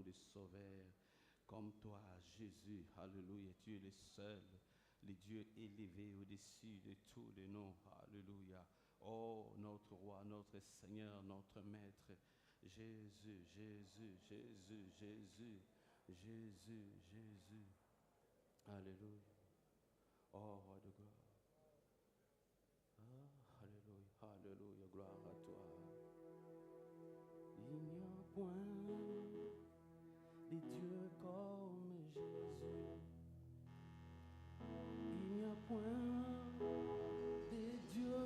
de sauveur comme toi, Jésus. Alléluia. Tu es le seul, le Dieu élevé au-dessus de tous les noms. Alléluia. Oh, notre roi, notre Seigneur, notre Maître. Jésus, Jésus, Jésus, Jésus, Jésus, Jésus. Alléluia. Oh, roi de gloire. Ah, alléluia, alléluia, gloire à toi. Il n'y a point de Dieu comme Jésus. Il n'y a point de Dieu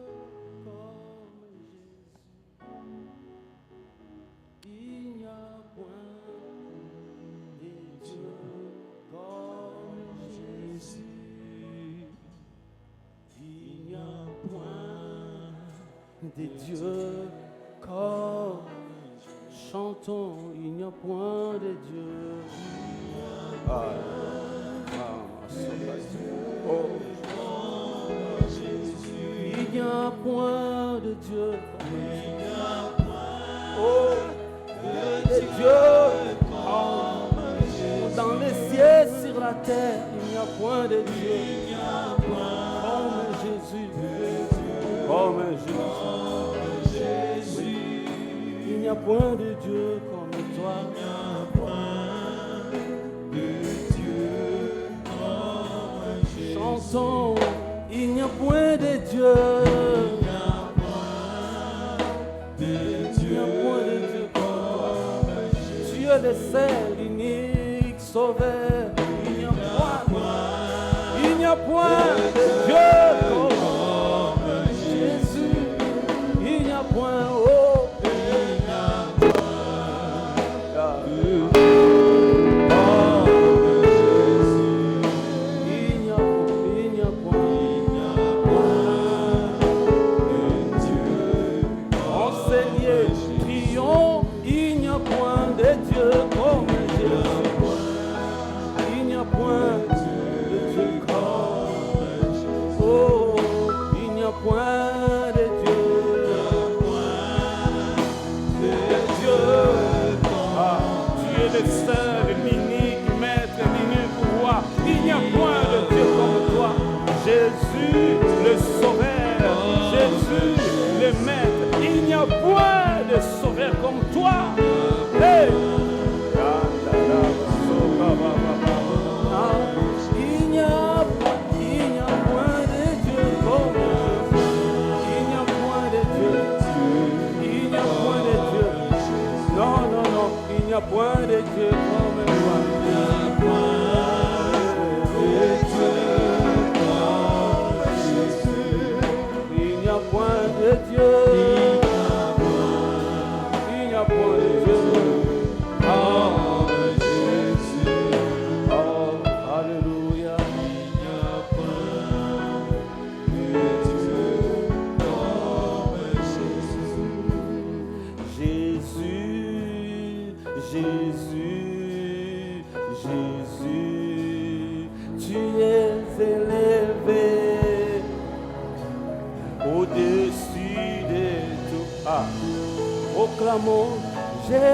comme Jésus. Il n'y a point de Dieu comme Jésus. Il n'y a point de Dieu comme chantons, il n'y a point de Dieu. Il n'y a point de Dieu. Oh, de Dieu. Dans les cieux, sur la terre, il n'y a point de Dieu. Comme Jésus. Comme Jésus. Il n'y a point de Dieu comme toi. Il n'y a point de Dieu comme Jésus. Chantons, il n'y a point de Dieu. Il n'y a point de Dieu. Il n'y a point de Dieu comme toi. Tu es le seul, l'unique sauveur. Il n'y a point. Il n'y a point de Dieu comme Jésus. Il n'y a point. Oh. Jésus le sauveur, Jésus le maître, il n'y a point de sauveur comme toi. Hey. Il n'y a point de Dieu comme il n'y a point de Dieu, il n'y a point de Dieu. Non, il n'y a point de Dieu comme toi. Il n'y a point de Dieu. Il n'y a point de Dieu. Oh, Jésus. Oh, alléluia. Il n'y a point de Dieu comme Jésus. Jésus, Jésus, Jésus, tu es élevé au-dessus de tout. Ah, proclamons Jésus,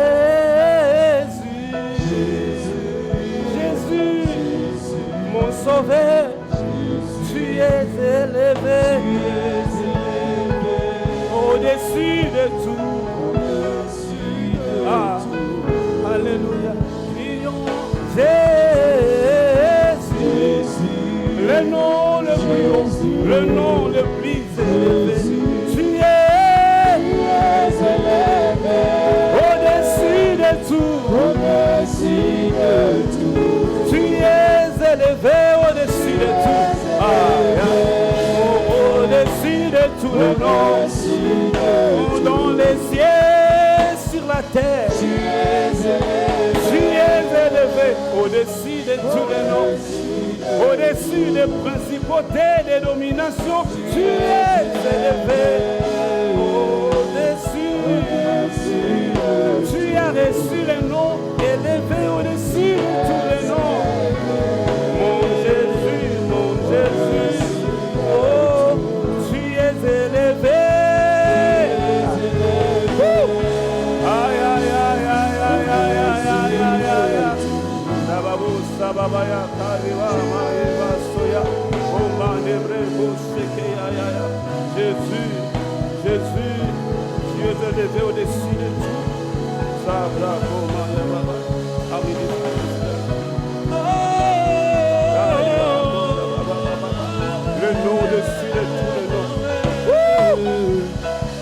Jésus, mon sauveur, tu es élevé au-dessus de tout. Ah, alléluia, prions Jésus, le nom le plus haut, le nom le plus élevé. Tu es élevé au-dessus de tout. Au-dessus de tout. Tu es élevé au-dessus de tout. Au-dessus de tout le nom. Dans les cieux, sur la terre. Tu es élevé au-dessus de tous les noms. Au-dessus des principautés, des dominations, tu es élevé. Au-dessus, tu as reçu les noms, élevé au-dessus de tous les noms. Mon Jésus, oh, tu es élevé. Aïe, aïe, aïe, aïe, aïe, aïe, aïe, aïe, aïe. Jésus, Jésus, tu es élevé au-dessus de tout. Le nom au-dessus de tout le nom.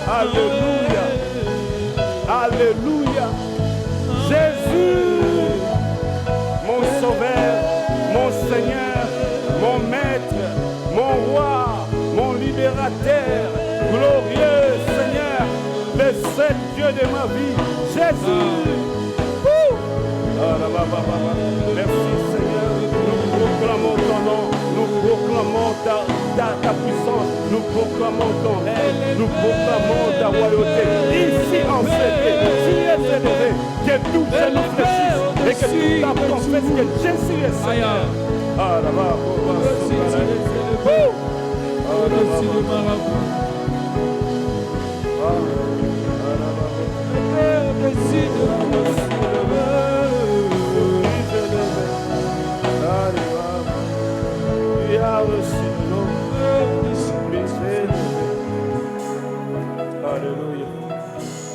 Alléluia. Alléluia. Jésus, mon sauveur, mon Seigneur, mon maître, mon roi, mon libérateur, glorieux Seigneur, le seul Dieu de ma vie, Jésus. Merci Seigneur, nous proclamons ton nom, nous proclamons ta puissance, nous proclamons ton règne, nous proclamons ta royauté. Ici en cette tu es élevé, que tout genou fléchisse et que toute âme confesse que Jésus est Seigneur. Alléluia.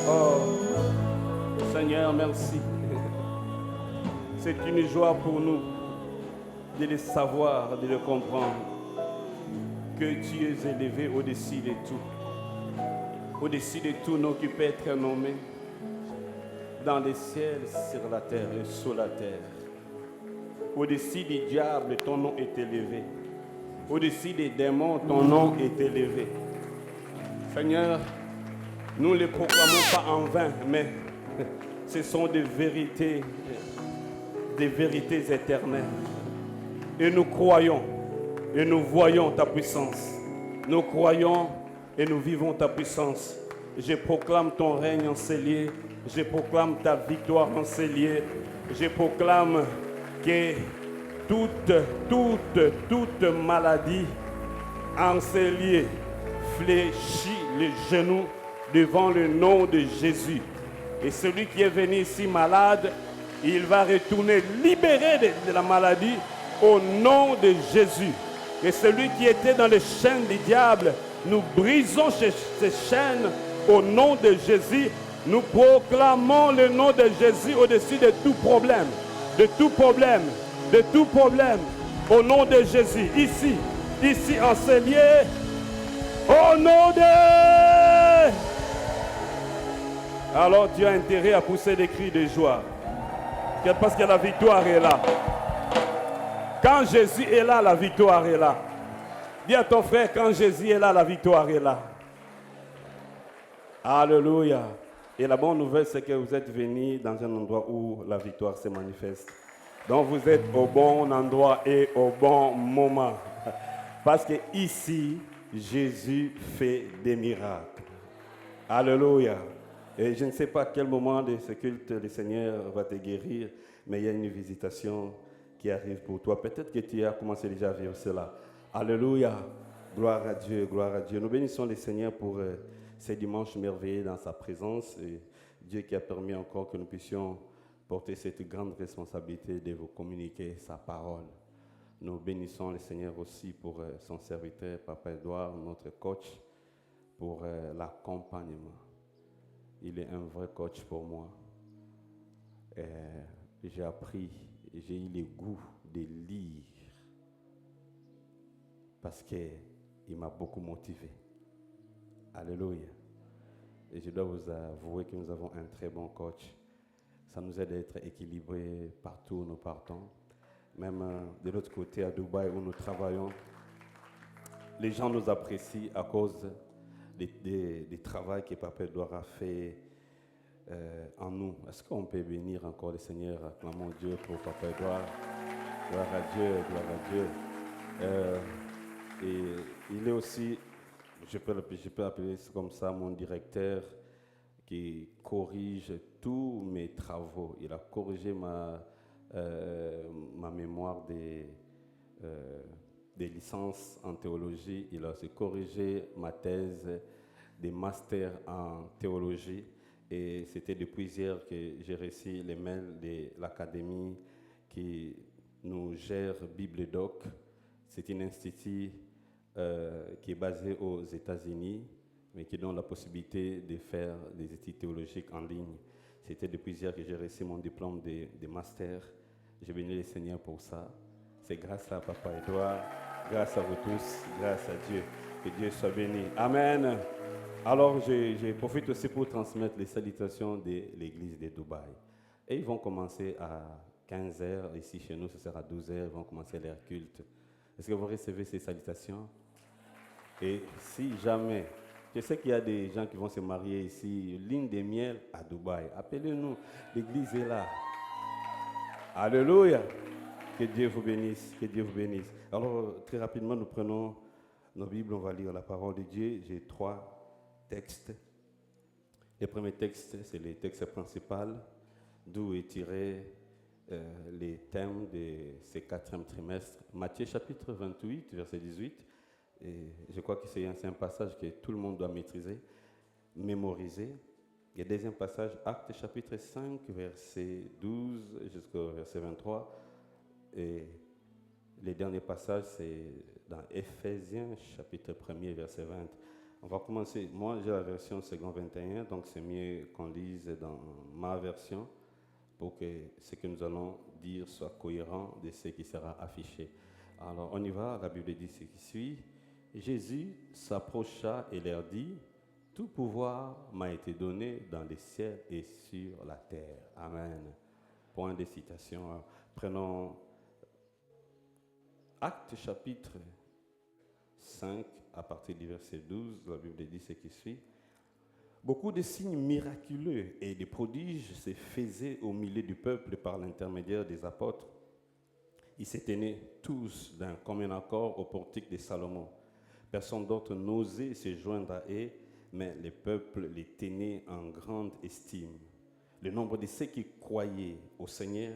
Oh, Seigneur, merci. C'est une joie pour nous de le savoir, de le comprendre, que tu es élevé au-dessus de tout. Au-dessus de tout nom qui peut être nommé, dans les ciels, sur la terre et sous la terre. Au-dessus du diable, ton nom est élevé. Au-dessus des démons, ton nom est élevé. Seigneur, nous ne les proclamons pas en vain, mais ce sont des vérités éternelles. Et nous croyons et nous voyons ta puissance. Nous croyons et nous vivons ta puissance. Je proclame ton règne en ces lieux. Je proclame ta victoire en ces lieux. Je proclame que toute maladie en ces lieux fléchit les genoux devant le nom de Jésus. Et celui qui est venu ici malade, il va retourner libéré de la maladie au nom de Jésus. Et celui qui était dans les chaînes du diable, nous brisons ces chaînes au nom de Jésus. Nous proclamons le nom de Jésus au-dessus de tout problème, de tout problème, de tout problème, au nom de Jésus, ici en ce lieu, au nom de... Alors tu as intérêt à pousser des cris de joie, parce que la victoire est là. Quand Jésus est là, la victoire est là. Dis à ton frère, quand Jésus est là, la victoire est là. Alléluia. Et la bonne nouvelle, c'est que vous êtes venus dans un endroit où la victoire se manifeste. Donc vous êtes au bon endroit et au bon moment. Parce que ici, Jésus fait des miracles. Alléluia. Et je ne sais pas à quel moment de ce culte le Seigneur va te guérir, mais il y a une visitation qui arrive pour toi. Peut-être que tu as commencé déjà à vivre cela. Alléluia. Gloire à Dieu, gloire à Dieu. Nous bénissons le Seigneur pour ces dimanches merveilleux dans sa présence. Et Dieu qui a permis encore que nous puissions porter cette grande responsabilité de vous communiquer sa parole. Nous bénissons le Seigneur aussi pour son serviteur, Papa Edouard, notre coach, pour l'accompagnement. Il est un vrai coach pour moi. J'ai appris, j'ai eu le goût de lire parce qu'il m'a beaucoup motivé. Alléluia. Et je dois vous avouer que nous avons un très bon coach. Ça nous aide à être équilibrés partout où nous partons. Même de l'autre côté, à Dubaï, où nous travaillons, les gens nous apprécient à cause du travail que Papa Edouard a fait en nous. Est-ce qu'on peut bénir encore le Seigneur? Acclamons Dieu pour Papa Edouard. Gloire à Dieu, gloire à Dieu. Et il est aussi, je peux appeler comme ça, mon directeur qui corrige tous mes travaux. Il a corrigé ma mémoire des licences en théologie. Il a aussi corrigé ma thèse des masters en théologie. Et c'était depuis hier que j'ai reçu les mails de l'académie qui nous gère BibleDoc. C'est un institut qui est basé aux États-Unis, mais qui donne la possibilité de faire des études théologiques en ligne. C'était depuis hier que j'ai reçu mon diplôme de master. Je bénis le Seigneur pour ça. C'est grâce à Papa Edouard, grâce à vous tous, grâce à Dieu. Que Dieu soit béni. Amen. Alors, je profite aussi pour transmettre les salutations de l'église de Dubaï. Et ils vont commencer à 15h. Ici, chez nous, ce sera à 12h. Ils vont commencer leur culte. Est-ce que vous recevez ces salutations? Et si jamais, je sais qu'il y a des gens qui vont se marier ici, ligne des miel à Dubaï. Appelez-nous, l'église est là. Alléluia. Que Dieu vous bénisse, que Dieu vous bénisse. Alors, très rapidement, nous prenons nos Bibles, on va lire la parole de Dieu. J'ai 3 textes. Le premier texte, c'est le texte principal, d'où est tiré les thèmes de ce 4e trimestre. Matthieu chapitre 28, verset 18. Et je crois que c'est un passage que tout le monde doit maîtriser, mémoriser. Le deuxième passage, Actes chapitre 5, verset 12 jusqu'au verset 23. Et le dernier passage, c'est dans Éphésiens chapitre 1er, verset 20. On va commencer. Moi, j'ai la version second 21, donc c'est mieux qu'on lise dans ma version pour que ce que nous allons dire soit cohérent de ce qui sera affiché. Alors, on y va. La Bible dit ce qui suit. Jésus s'approcha et leur dit, « Tout pouvoir m'a été donné dans les cieux et sur la terre. » Amen. Point de citation. Prenons Actes chapitre 5, à partir du verset 12, la Bible dit ce qui suit. Beaucoup de signes miraculeux et de prodiges se faisaient au milieu du peuple par l'intermédiaire des apôtres. Ils se tenaient tous d'un commun accord au portique de Salomon. Personne d'autre n'osait se joindre à eux, mais le peuple les tenait en grande estime. Le nombre de ceux qui croyaient au Seigneur,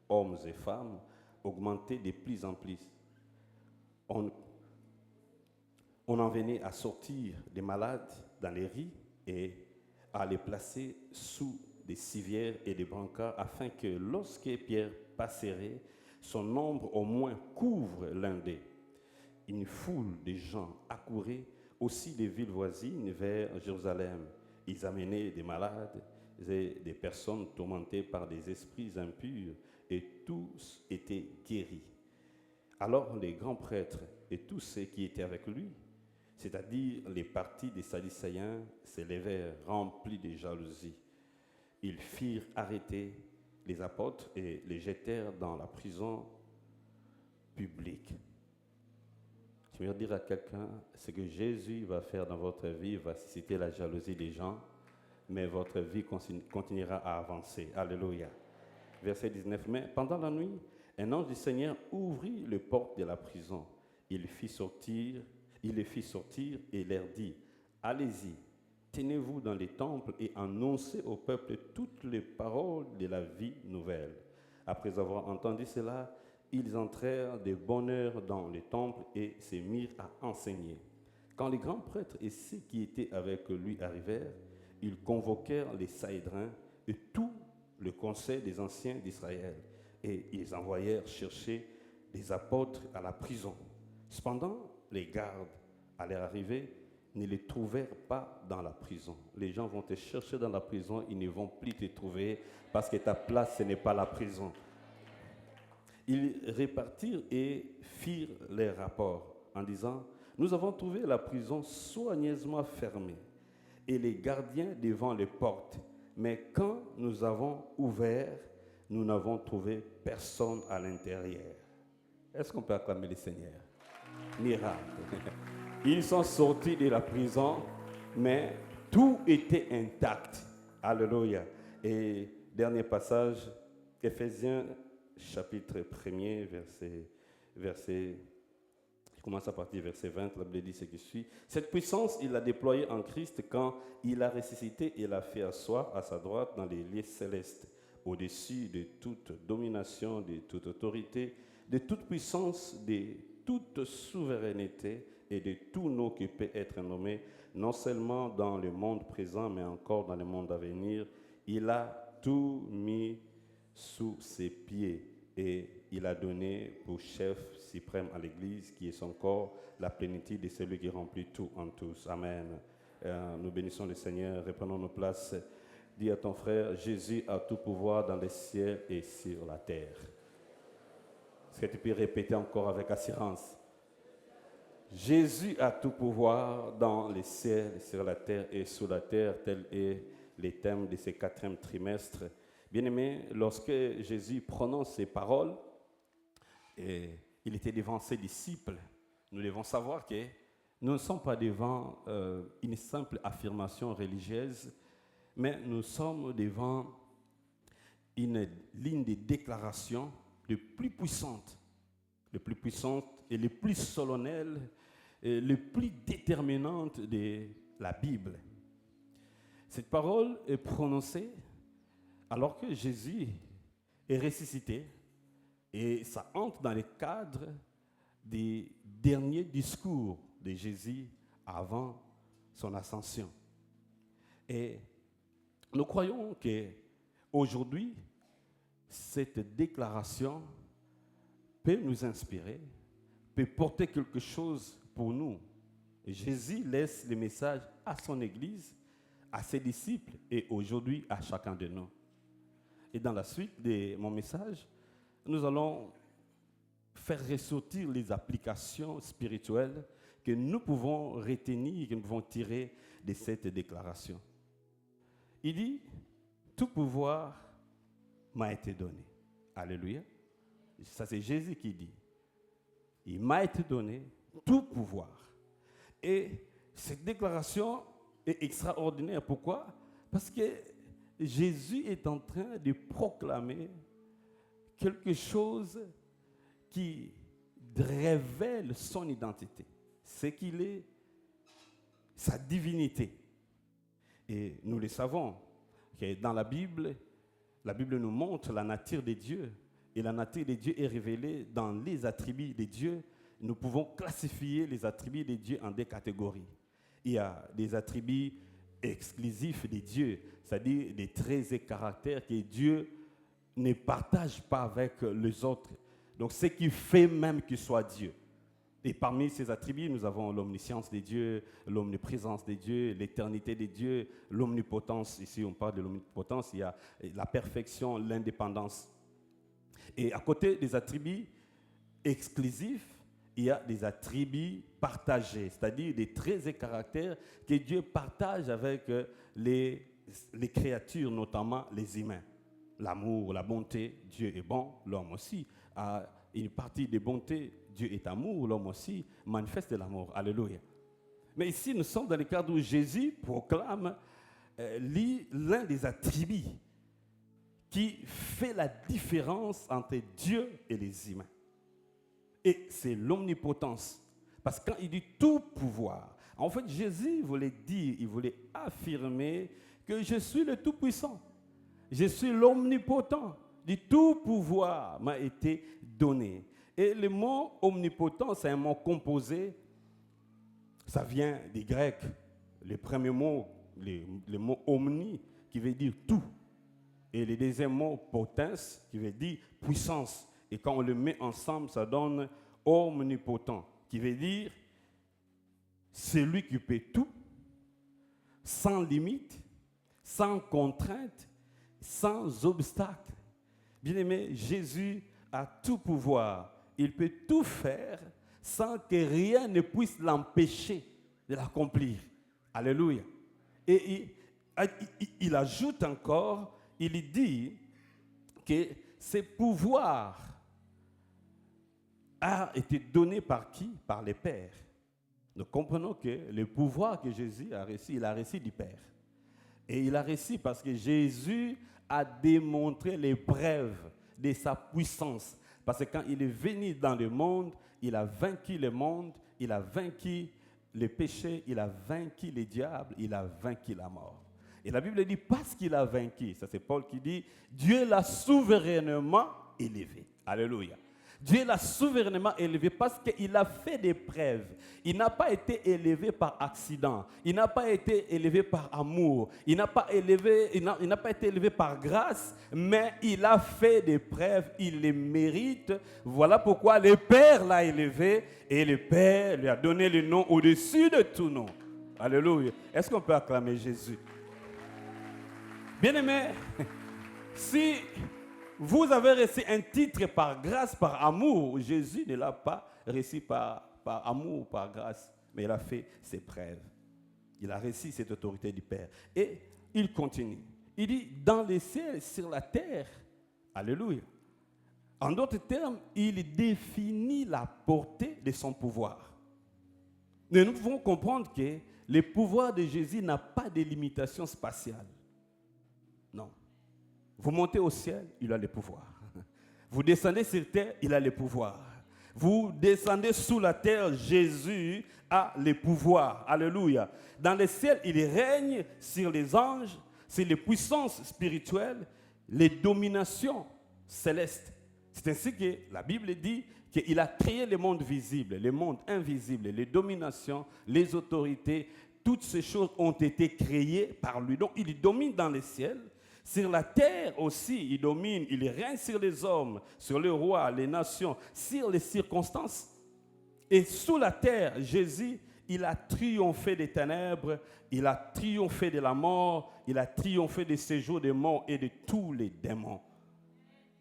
hommes et femmes, augmentait de plus en plus. On en venait à sortir des malades dans les rues et à les placer sous des civières et des brancards afin que lorsque Pierre passerait, son ombre au moins couvre l'un d'eux. Une foule de gens accourait aussi des villes voisines vers Jérusalem. Ils amenaient des malades et des personnes tourmentées par des esprits impurs et tous étaient guéris. Alors les grands prêtres et tous ceux qui étaient avec lui, c'est-à-dire les partis des Sadducéens, se levèrent remplis de jalousie. Ils firent arrêter les apôtres et les jetèrent dans la prison publique. Je veux dire à quelqu'un, ce que Jésus va faire dans votre vie va susciter la jalousie des gens, mais votre vie continuera à avancer. Alléluia. Verset 19. Mais pendant la nuit, un ange du Seigneur ouvrit les portes de la prison. Il les fit sortir et leur dit, « Allez-y, tenez-vous dans les temples et annoncez au peuple toutes les paroles de la vie nouvelle. » Après avoir entendu cela, ils entrèrent de bonne heure dans le temple et se mirent à enseigner. Quand les grands prêtres et ceux qui étaient avec lui arrivèrent, ils convoquèrent les Sahédrins et tout le conseil des anciens d'Israël, et ils envoyèrent chercher les apôtres à la prison. Cependant, les gardes, à leur arrivée, ne les trouvèrent pas dans la prison. Les gens vont te chercher dans la prison, ils ne vont plus te trouver parce que ta place, ce n'est pas la prison. Ils repartirent et firent leur rapport en disant, « Nous avons trouvé la prison soigneusement fermée et les gardiens devant les portes. Mais quand nous avons ouvert, nous n'avons trouvé personne à l'intérieur. » Est-ce qu'on peut acclamer le Seigneur? Miracle. Ils sont sortis de la prison, mais tout était intact. Alléluia. Et dernier passage, Éphésiens chapitre 1er, verset, je commence à partir du verset 20, la Bible dit ce qui suit. Cette puissance, il l'a déployée en Christ quand il a ressuscité et l'a fait asseoir à sa droite dans les lieux célestes, au-dessus de toute domination, de toute autorité, de toute puissance, de toute souveraineté et de tout nom qui peut être nommé, non seulement dans le monde présent, mais encore dans le monde à venir. Il a tout mis sous ses pieds et il a donné pour chef suprême à l'Église, qui est son corps, la plénitude de celui qui remplit tout en tous. Amen. Nous bénissons le Seigneur, reprenons nos places. Dis à ton frère, Jésus a tout pouvoir dans les cieux et sur la terre. Est-ce que tu peux répéter encore avec assurance? Jésus a tout pouvoir dans les cieux, sur la terre et sous la terre, tel est le thème de ce 4e trimestre. Bien-aimés, lorsque Jésus prononce ces paroles, et il était devant ses disciples, nous devons savoir que nous ne sommes pas devant une simple affirmation religieuse, mais nous sommes devant une ligne de déclaration les plus puissantes et les plus solennelles et les plus déterminantes de la Bible. Cette parole est prononcée alors que Jésus est ressuscité et ça entre dans le cadre des derniers discours de Jésus avant son ascension. Et nous croyons qu'aujourd'hui, cette déclaration peut nous inspirer, peut porter quelque chose pour nous. Et Jésus laisse le message à son Église, à ses disciples et aujourd'hui à chacun de nous. Et dans la suite de mon message, nous allons faire ressortir les applications spirituelles que nous pouvons retenir, que nous pouvons tirer de cette déclaration. Il dit, tout pouvoir m'a été donné. Alléluia. Ça, c'est Jésus qui dit. Il m'a été donné tout pouvoir. Et cette déclaration est extraordinaire. Pourquoi? Parce que Jésus est en train de proclamer quelque chose qui révèle son identité, ce qu'il est, sa divinité. Et nous le savons, que dans la Bible nous montre la nature de Dieu. Et la nature de Dieu est révélée dans les attributs de Dieu. Nous pouvons classifier les attributs de Dieu en 2 catégories. Il y a des attributs exclusifs de Dieu, c'est-à-dire des traits et caractères que Dieu ne partage pas avec les autres. Donc, ce qui fait même qu'il soit Dieu. Et parmi ces attributs, nous avons l'omniscience de Dieu, l'omniprésence de Dieu, l'éternité de Dieu, l'omnipotence. Ici, on parle de l'omnipotence. Il y a la perfection, l'indépendance. Et à côté des attributs exclusifs, il y a des attributs partagés, c'est-à-dire des traits et caractères que Dieu partage avec les créatures, notamment les humains. L'amour, la bonté, Dieu est bon, l'homme aussi a une partie de bonté, Dieu est amour, l'homme aussi manifeste l'amour. Alléluia. Mais ici, nous sommes dans le cadre où Jésus proclame l'un des attributs qui fait la différence entre Dieu et les humains. Et c'est l'omnipotence. Parce que quand il dit tout pouvoir, en fait, Jésus voulait dire, il voulait affirmer que je suis le Tout-Puissant. Je suis l'omnipotent. Du tout pouvoir m'a été donné. Et le mot omnipotent, c'est un mot composé. Ça vient du grec. Le premier mot, le mot omni, qui veut dire tout. Et le deuxième mot, potens, qui veut dire puissance. Et quand on le met ensemble, ça donne omnipotent, qui veut dire celui qui peut tout, sans limite, sans contrainte, sans obstacle. Bien-aimé, Jésus a tout pouvoir. Il peut tout faire sans que rien ne puisse l'empêcher de l'accomplir. Alléluia. Et il ajoute encore, il dit que ce pouvoir a été donné par qui? Par les pères. Nous comprenons que le pouvoir que Jésus a reçu, il a reçu du Père. Et il a reçu parce que Jésus a démontré les preuves de sa puissance. Parce que quand il est venu dans le monde, il a vaincu le monde, il a vaincu le péché, il a vaincu le diable, il a vaincu la mort. Et la Bible dit, parce qu'il a vaincu, ça c'est Paul qui dit, Dieu l'a souverainement élevé. Alléluia. Dieu l'a souverainement élevé parce qu'il a fait des preuves. Il n'a pas été élevé par accident. Il n'a pas été élevé par amour. Il n'a pas été élevé par grâce, mais il a fait des preuves. Il les mérite. Voilà pourquoi le Père l'a élevé et le Père lui a donné le nom au-dessus de tout nom. Alléluia. Est-ce qu'on peut acclamer Jésus? Bien-aimés, si vous avez reçu un titre par grâce, par amour, Jésus ne l'a pas reçu par amour, par grâce, mais il a fait ses preuves. Il a reçu cette autorité du Père. Et il continue. Il dit, dans les ciels, sur la terre, alléluia. En d'autres termes, il définit la portée de son pouvoir. Mais nous pouvons comprendre que le pouvoir de Jésus n'a pas de limitation spatiale. Non. Vous montez au ciel, il a le pouvoir. Vous descendez sur terre, il a le pouvoir. Vous descendez sous la terre, Jésus a le pouvoir. Alléluia. Dans le ciel, il règne sur les anges, sur les puissances spirituelles, les dominations célestes. C'est ainsi que la Bible dit qu'il a créé le monde visible, le monde invisible, les dominations, les autorités. Toutes ces choses ont été créées par lui. Donc, il domine dans le ciel. Sur la terre aussi, il domine, il règne sur les hommes, sur les rois, les nations, sur les circonstances. Et sous la terre, Jésus, il a triomphé des ténèbres, il a triomphé de la mort, il a triomphé des séjours des morts et de tous les démons.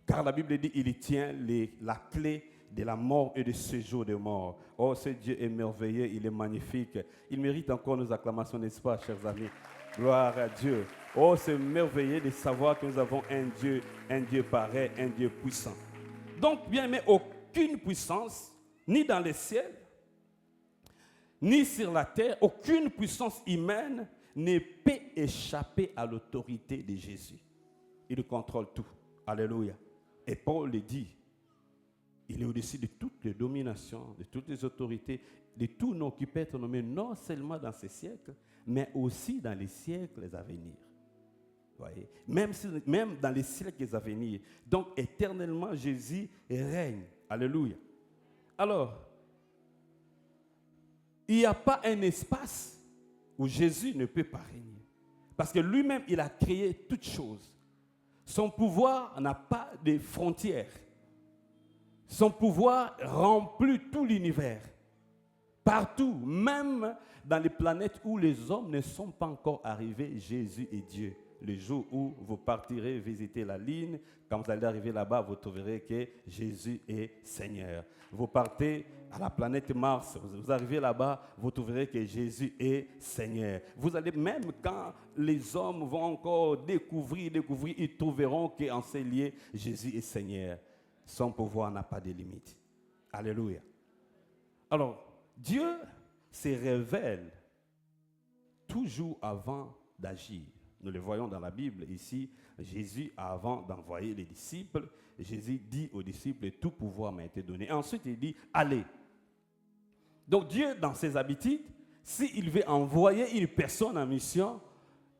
Car la Bible dit qu'il tient la clé de la mort et du séjour des morts. Oh, ce Dieu est merveilleux, il est magnifique. Il mérite encore nos acclamations, n'est-ce pas, chers amis? Gloire à Dieu. Oh, c'est merveilleux de savoir que nous avons un Dieu pareil, un Dieu puissant. Donc, bien aimé, aucune puissance, ni dans les ciels, ni sur la terre, aucune puissance humaine ne peut échapper à l'autorité de Jésus. Il contrôle tout. Alléluia. Et Paul le dit, il est au-dessus de toutes les dominations, de toutes les autorités, de tout nom qui peut être nommé non seulement dans ces siècles, mais aussi dans les siècles à venir. Voyez? Même dans les siècles à venir. Donc, éternellement, Jésus règne. Alléluia. Alors, il n'y a pas un espace où Jésus ne peut pas régner. Parce que lui-même, il a créé toutes choses. Son pouvoir n'a pas de frontières. Son pouvoir remplit tout l'univers. Partout, même dans les planètes où les hommes ne sont pas encore arrivés, Jésus est Dieu. Le jour où vous partirez visiter la ligne, quand vous allez arriver là-bas, vous trouverez que Jésus est Seigneur. Vous partez à la planète Mars, vous arrivez là-bas, vous trouverez que Jésus est Seigneur. Vous allez, même quand les hommes vont encore découvrir, ils trouveront qu'en ces lieux, Jésus est Seigneur. Son pouvoir n'a pas de limite. Alléluia. Alors, Dieu se révèle toujours avant d'agir. Nous le voyons dans la Bible ici. Jésus, avant d'envoyer les disciples, Jésus dit aux disciples, tout pouvoir m'a été donné. Ensuite, il dit, allez. Donc Dieu, dans ses habitudes, s'il veut envoyer une personne en mission,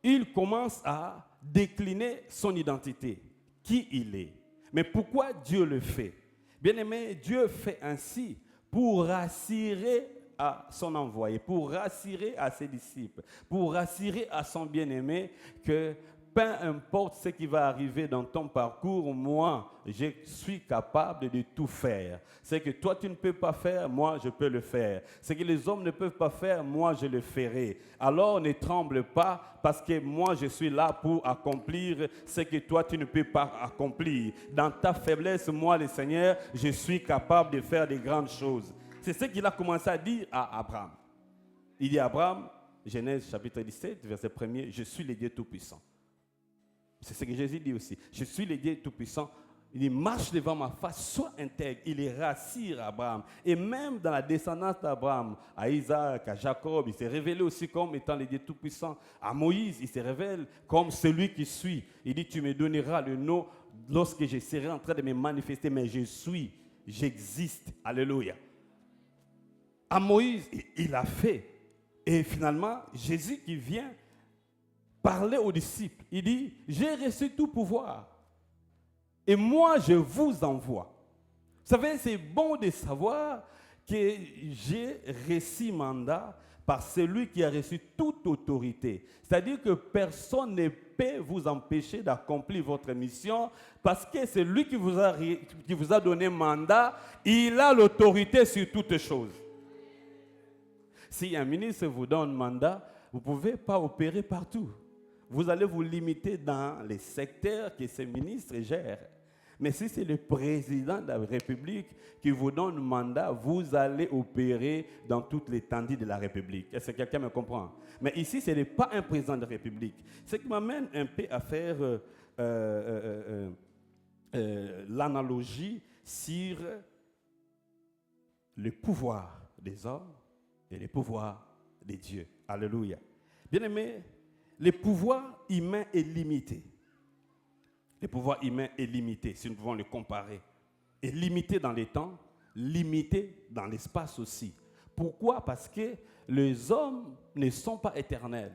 il commence à décliner son identité, qui il est. Mais pourquoi Dieu le fait? Bien-aimé, Dieu fait ainsi pour rassurer à son envoyé, pour rassurer à ses disciples, pour rassurer à son bien-aimé que peu importe ce qui va arriver dans ton parcours, moi, je suis capable de tout faire. Ce que toi, tu ne peux pas faire, moi, je peux le faire. Ce que les hommes ne peuvent pas faire, moi, je le ferai. Alors, ne tremble pas, parce que moi, je suis là pour accomplir ce que toi, tu ne peux pas accomplir. Dans ta faiblesse, moi, le Seigneur, je suis capable de faire de grandes choses. C'est ce qu'il a commencé à dire à Abraham. Il dit à Abraham, Genèse chapitre 17, verset 1er, je suis le Dieu Tout-Puissant. C'est ce que Jésus dit aussi. Je suis le Dieu Tout-Puissant. Il marche devant ma face, sois intègre. Il rassure Abraham. Et même dans la descendance d'Abraham, à Isaac, à Jacob, il s'est révélé aussi comme étant le Dieu Tout-Puissant. À Moïse, il se révèle comme celui qui suit. Il dit, tu me donneras le nom lorsque je serai en train de me manifester. Mais je suis, j'existe. Alléluia. À Moïse, il a fait. Et finalement, Jésus qui vient parler aux disciples, il dit, j'ai reçu tout pouvoir. Et moi, je vous envoie savez, c'est bon de savoir que j'ai reçu mandat par celui qui a reçu toute autorité. C'est-à-dire que personne ne peut vous empêcher d'accomplir votre mission parce que c'est lui qui vous a donné mandat. Il a l'autorité sur toutes choses. Si un ministre vous donne mandat, vous ne pouvez pas opérer partout. Vous allez vous limiter dans les secteurs que ces ministres gèrent. Mais si c'est le président de la République qui vous donne mandat, vous allez opérer dans toute l'étendue de la République. Est-ce que quelqu'un me comprend? Mais ici, ce n'est pas un président de la République. Ce qui m'amène un peu à faire l'analogie sur le pouvoir des hommes et le pouvoir des dieux. Alléluia. Bien-aimés, le pouvoir humain est limité. Le pouvoir humain est limité, si nous pouvons le comparer. Est limité dans les temps, limité dans l'espace aussi. Pourquoi? Parce que les hommes ne sont pas éternels.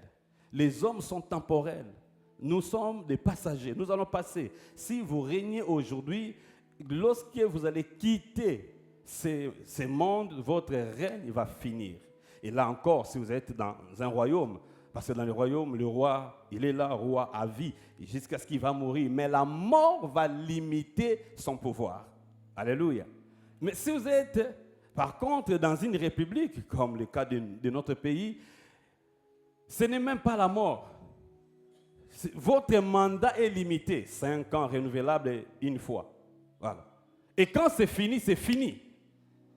Les hommes sont temporels. Nous sommes des passagers. Nous allons passer. Si vous régnez aujourd'hui, lorsque vous allez quitter ce monde, votre règne va finir. Et là encore, si vous êtes dans un royaume, parce que dans le royaume, le roi, il est là, roi à vie, jusqu'à ce qu'il va mourir. Mais la mort va limiter son pouvoir. Alléluia. Mais si vous êtes, par contre, dans une république, comme le cas de notre pays, ce n'est même pas la mort. Votre mandat est limité. 5 ans renouvelables une fois. Voilà. Et quand c'est fini, c'est fini.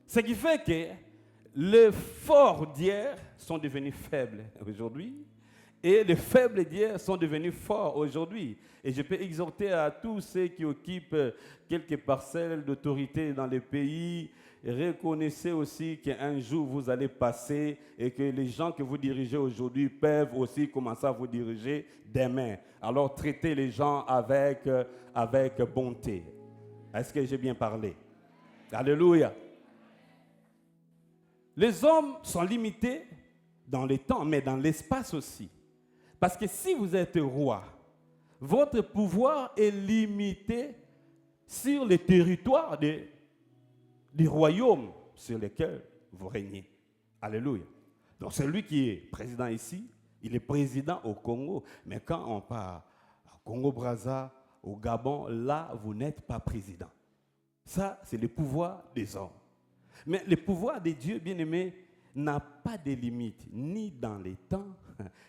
Ce qui fait que les forts d'hier sont devenus faibles aujourd'hui et les faibles d'hier sont devenus forts aujourd'hui. Et je peux exhorter à tous ceux qui occupent quelques parcelles d'autorité dans les pays, reconnaissez aussi qu'un jour vous allez passer et que les gens que vous dirigez aujourd'hui peuvent aussi commencer à vous diriger demain. Alors traitez les gens avec bonté. Est-ce que j'ai bien parlé? Alléluia. Les hommes sont limités dans le temps, mais dans l'espace aussi. Parce que si vous êtes roi, votre pouvoir est limité sur le territoire du royaume sur lequel vous régnez. Alléluia. Donc celui qui est président ici, il est président au Congo. Mais quand on part au Congo-Brazza, au Gabon, là, vous n'êtes pas président. Ça, c'est le pouvoir des hommes. Mais le pouvoir de Dieu, bien-aimé, n'a pas de limite, ni dans les temps,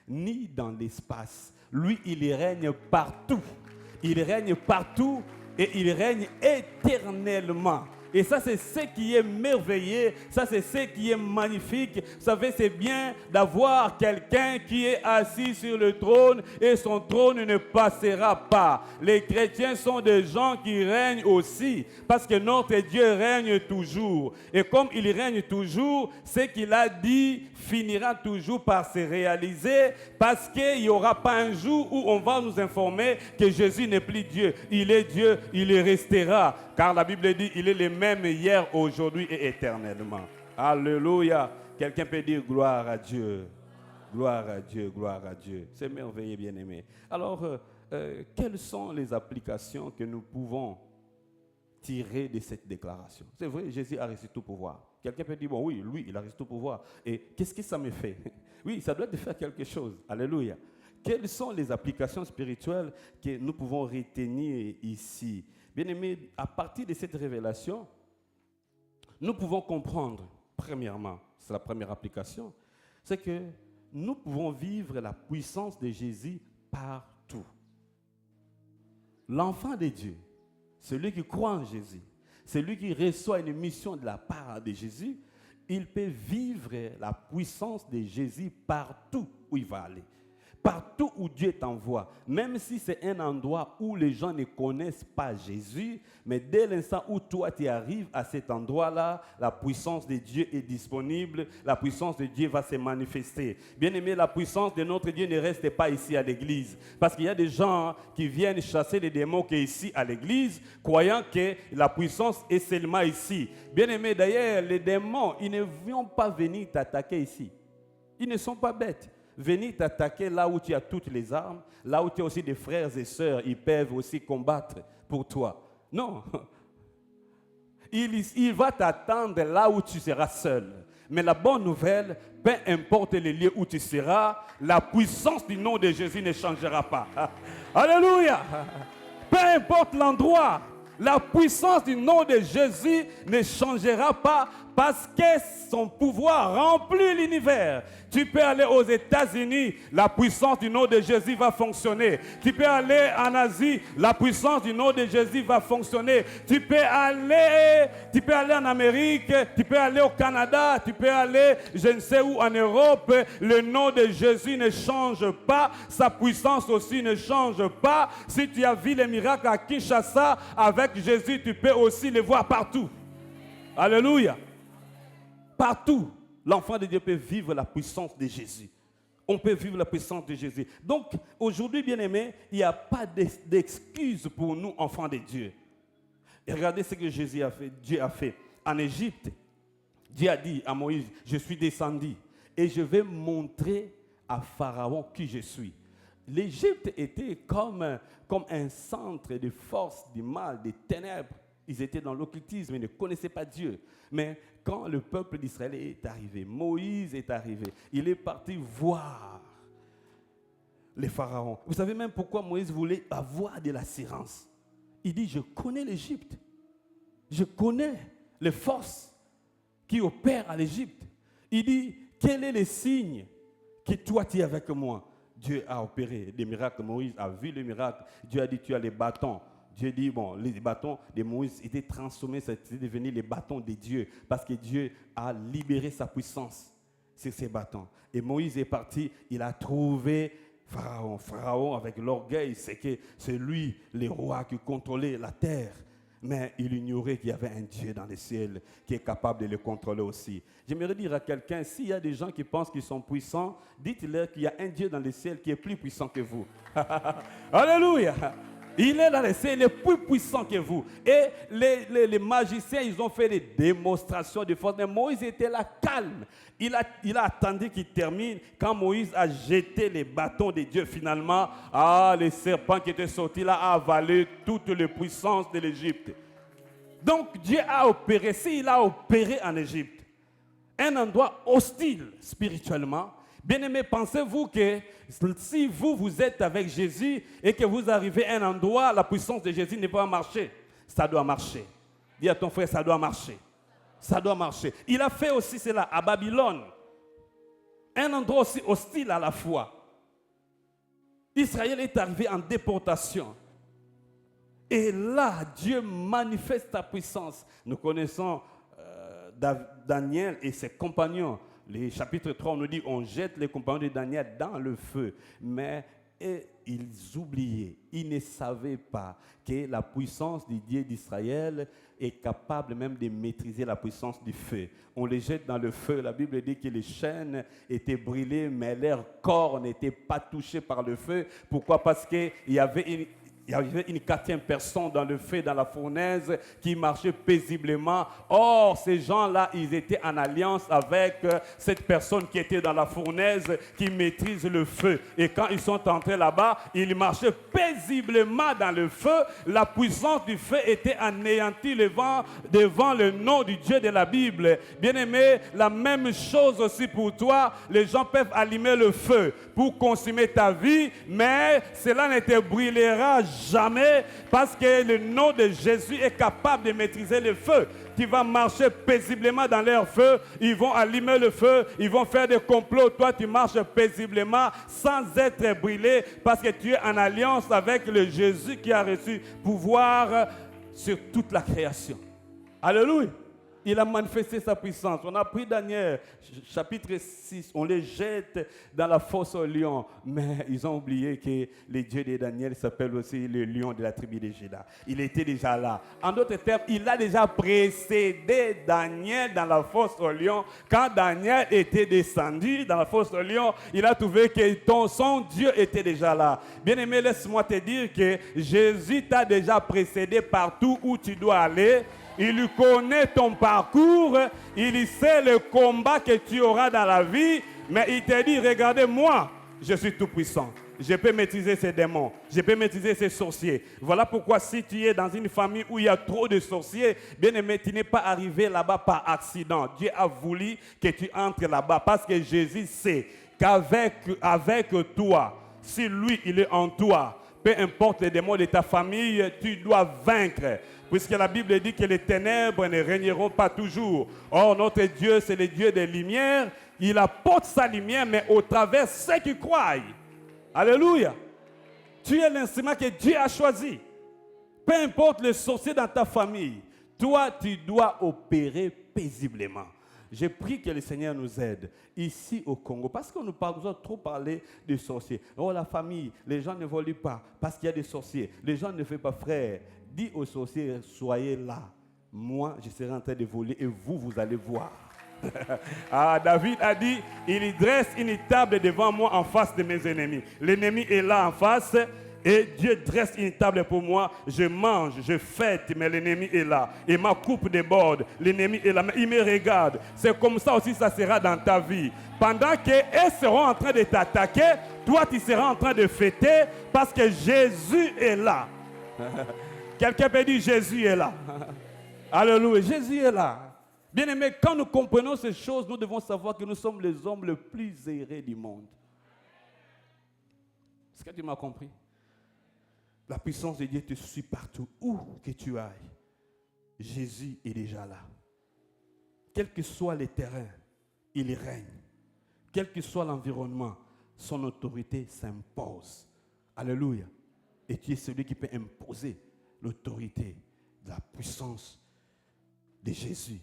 ni dans l'espace. Lui, il règne partout. Il règne partout et il règne éternellement. Et ça, c'est ce qui est merveilleux, ça, c'est ce qui est magnifique. Vous savez, c'est bien d'avoir quelqu'un qui est assis sur le trône et son trône ne passera pas. Les chrétiens sont des gens qui règnent aussi, parce que notre Dieu règne toujours. Et comme il règne toujours, ce qu'il a dit finira toujours par se réaliser, parce qu'il n'y aura pas un jour où on va nous informer que Jésus n'est plus Dieu. Il est Dieu, il y restera. Car la Bible dit, il est le même hier, aujourd'hui et éternellement. Alléluia. Quelqu'un peut dire gloire à Dieu. Gloire à Dieu, gloire à Dieu. C'est merveilleux, bien-aimé. Alors, quelles sont les applications que nous pouvons tirer de cette déclaration? C'est vrai, Jésus a reçu tout pouvoir. Quelqu'un peut dire, bon oui, lui, il a reçu tout pouvoir. Et qu'est-ce que ça me fait? Oui, ça doit te faire quelque chose. Alléluia. Quelles sont les applications spirituelles que nous pouvons retenir ici? Bien-aimés, à partir de cette révélation, nous pouvons comprendre, premièrement, c'est la première application, c'est que nous pouvons vivre la puissance de Jésus partout. L'enfant de Dieu, celui qui croit en Jésus, celui qui reçoit une mission de la part de Jésus, il peut vivre la puissance de Jésus partout où il va aller. Partout où Dieu t'envoie, même si c'est un endroit où les gens ne connaissent pas Jésus, mais dès l'instant où toi tu arrives à cet endroit-là, la puissance de Dieu est disponible, la puissance de Dieu va se manifester. Bien-aimé, la puissance de notre Dieu ne reste pas ici à l'église, parce qu'il y a des gens qui viennent chasser les démons qui sont ici à l'église, croyant que la puissance est seulement ici. Bien-aimé, d'ailleurs, les démons, ils ne vont pas venir t'attaquer ici. Ils ne sont pas bêtes. Venir t'attaquer là où tu as toutes les armes, là où tu as aussi des frères et sœurs, ils peuvent aussi combattre pour toi. Non. il va t'attendre là où tu seras seul. Mais la bonne nouvelle, peu importe les lieux où tu seras, la puissance du nom de Jésus ne changera pas. Alléluia. Peu importe l'endroit, la puissance du nom de Jésus ne changera pas parce que son pouvoir remplit l'univers. Tu peux aller aux États-Unis, la puissance du nom de Jésus va fonctionner. Tu peux aller en Asie, la puissance du nom de Jésus va fonctionner. Tu peux aller en Amérique, tu peux aller au Canada, tu peux aller je ne sais où en Europe. Le nom de Jésus ne change pas, sa puissance aussi ne change pas. Si tu as vu les miracles à Kinshasa, avec Jésus, tu peux aussi les voir partout. Alléluia. Partout, l'enfant de Dieu peut vivre la puissance de Jésus. On peut vivre la puissance de Jésus. Donc, aujourd'hui, bien-aimés, il n'y a pas d'excuse pour nous, enfants de Dieu. Et regardez ce que Dieu a fait. En Égypte, Dieu a dit à Moïse, je suis descendu et je vais montrer à Pharaon qui je suis. L'Égypte était comme un centre de force, du mal, des ténèbres. Ils étaient dans l'occultisme, ils ne connaissaient pas Dieu. Mais quand le peuple d'Israël est arrivé, Moïse est arrivé, il est parti voir les pharaons. Vous savez même pourquoi Moïse voulait avoir de l'assurance. Il dit, je connais l'Égypte. Je connais les forces qui opèrent à l'Égypte. Il dit, quel est le signe que toi tu es avec moi? Dieu a opéré des miracles. Moïse a vu les miracles. Dieu a dit, tu as les bâtons. Dieu dit, bon, les bâtons de Moïse étaient transformés, c'était devenu les bâtons de Dieu, parce que Dieu a libéré sa puissance sur ces bâtons. Et Moïse est parti, il a trouvé Pharaon. Pharaon, avec l'orgueil, c'est que c'est lui, le roi, qui contrôlait la terre. Mais il ignorait qu'il y avait un Dieu dans les ciels qui est capable de le contrôler aussi. J'aimerais dire à quelqu'un, s'il y a des gens qui pensent qu'ils sont puissants, dites-leur qu'il y a un Dieu dans les ciels qui est plus puissant que vous. Alléluia! Il est dans les cieux, il est plus puissant que vous. Et les magiciens, ils ont fait des démonstrations de force. Mais Moïse était là calme. Il a attendu qu'il termine. Quand Moïse a jeté les bâtons de Dieu, finalement, le serpent qui était sorti là a avalé toute la puissance de l'Égypte. Donc Dieu a opéré, s'il a opéré en Égypte, un endroit hostile spirituellement. Bien-aimés, pensez-vous que si vous êtes avec Jésus et que vous arrivez à un endroit, la puissance de Jésus ne va pas marcher? Ça doit marcher. Dis à ton frère, ça doit marcher. Ça doit marcher. Il a fait aussi cela à Babylone. Un endroit aussi hostile à la fois. Israël est arrivé en déportation. Et là, Dieu manifeste sa puissance. Nous connaissons Daniel et ses compagnons. Le chapitre 3, on nous dit, on jette les compagnons de Daniel dans le feu. Mais ils oubliaient, ils ne savaient pas que la puissance du Dieu d'Israël est capable même de maîtriser la puissance du feu. On les jette dans le feu. La Bible dit que les chaînes étaient brûlées, mais leur corps n'était pas touché par le feu. Pourquoi? Parce qu'il y avait une quatrième personne dans le feu, dans la fournaise, qui marchait paisiblement. Or, ces gens-là, ils étaient en alliance avec cette personne qui était dans la fournaise, qui maîtrise le feu. Et quand ils sont entrés là-bas, ils marchaient paisiblement dans le feu. La puissance du feu était anéantie devant le nom du Dieu de la Bible. Bien-aimé, la même chose aussi pour toi. Les gens peuvent allumer le feu pour consumer ta vie, mais cela ne te brûlera jamais, parce que le nom de Jésus est capable de maîtriser le feu. Tu vas marcher paisiblement dans leur feu, ils vont allumer le feu, ils vont faire des complots. Toi, tu marches paisiblement sans être brûlé, parce que tu es en alliance avec le Jésus qui a reçu pouvoir sur toute la création. Alléluia. Il a manifesté sa puissance. On a pris Daniel, chapitre 6, on les jette dans la fosse au lion. Mais ils ont oublié que le Dieu de Daniel s'appelle aussi le lion de la tribu de Juda. Il était déjà là. En d'autres termes, il a déjà précédé Daniel dans la fosse au lion. Quand Daniel était descendu dans la fosse au lion, il a trouvé que son Dieu était déjà là. Bien-aimé, laisse-moi te dire que Jésus t'a déjà précédé partout où tu dois aller. Il connaît ton parcours, il sait le combat que tu auras dans la vie, mais il te dit, regardez-moi, je suis tout puissant. je peux maîtriser ces démons, je peux maîtriser ces sorciers. Voilà pourquoi si tu es dans une famille où il y a trop de sorciers, bien aimé, tu n'es pas arrivé là-bas par accident. Dieu a voulu que tu entres là-bas parce que Jésus sait avec toi, si lui, il est en toi, peu importe les démons de ta famille, tu dois vaincre. Puisque la Bible dit que les ténèbres ne régneront pas toujours. Or, notre Dieu, c'est le Dieu des lumières. Il apporte sa lumière, mais au travers de ceux qui croient. Alléluia. Tu es l'instrument que Dieu a choisi. Peu importe le sorcier dans ta famille, toi, tu dois opérer paisiblement. Je prie que le Seigneur nous aide ici au Congo, parce qu'on nous a trop parlé de sorciers. Oh, la famille, les gens ne volent pas parce qu'il y a des sorciers. Les gens ne font pas frère. Dis aux sorciers, soyez là. Moi, je serai en train de voler et vous allez voir. David a dit, il dresse une table devant moi en face de mes ennemis. L'ennemi est là en face. Et Dieu dresse une table pour moi, je mange, je fête, mais l'ennemi est là. Et ma coupe déborde, l'ennemi est là, mais il me regarde. C'est comme ça aussi, ça sera dans ta vie. Pendant qu'elles seront en train de t'attaquer, toi tu seras en train de fêter parce que Jésus est là. Quelqu'un peut dire Jésus est là. Alléluia, Jésus est là. Bien aimé, quand nous comprenons ces choses, nous devons savoir que nous sommes les hommes les plus heureux du monde. Est-ce que tu m'as compris? La puissance de Dieu te suit partout, où que tu ailles. Jésus est déjà là. Quel que soit le terrain, il règne. Quel que soit l'environnement, son autorité s'impose. Alléluia. Et tu es celui qui peut imposer l'autorité, la puissance de Jésus.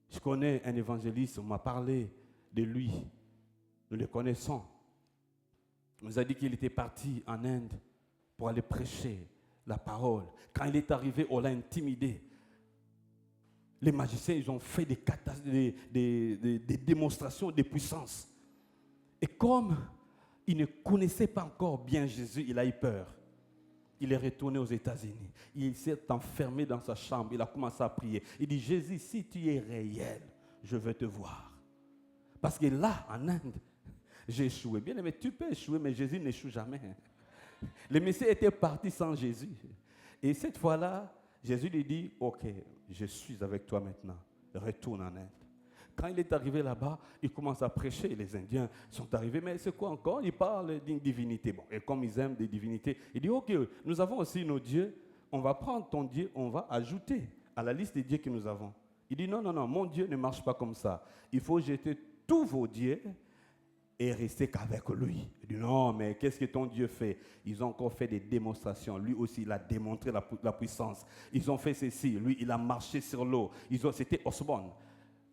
Je connais un évangéliste, on m'a parlé de lui. Nous le connaissons. Il nous a dit qu'il était parti en Inde pour aller prêcher la parole. Quand il est arrivé, on l'a intimidé. Les magiciens, ils ont fait des démonstrations de puissance. Et comme il ne connaissait pas encore bien Jésus, il a eu peur. Il est retourné aux États-Unis. Il s'est enfermé dans sa chambre. Il a commencé à prier. Il dit, Jésus, si tu es réel, je veux te voir. Parce que là, en Inde, j'ai échoué. Bien aimé, tu peux échouer, mais Jésus n'échoue jamais. Le Messie était parti sans Jésus. Et cette fois-là, Jésus lui dit, ok, je suis avec toi maintenant. Retourne en Inde. Quand il est arrivé là-bas, il commence à prêcher. Les Indiens sont arrivés, mais c'est quoi encore? Il parle d'une divinité. Bon, et comme ils aiment des divinités, il dit, ok, nous avons aussi nos dieux. On va prendre ton Dieu, on va ajouter à la liste des dieux que nous avons. Il dit, non, mon Dieu ne marche pas comme ça. Il faut jeter tous vos dieux et rester qu'avec lui. Il dit, non, mais qu'est-ce que ton Dieu fait? Ils ont encore fait des démonstrations. Lui aussi, il a démontré la puissance. Ils ont fait ceci. Lui, il a marché sur l'eau. C'était Osborne.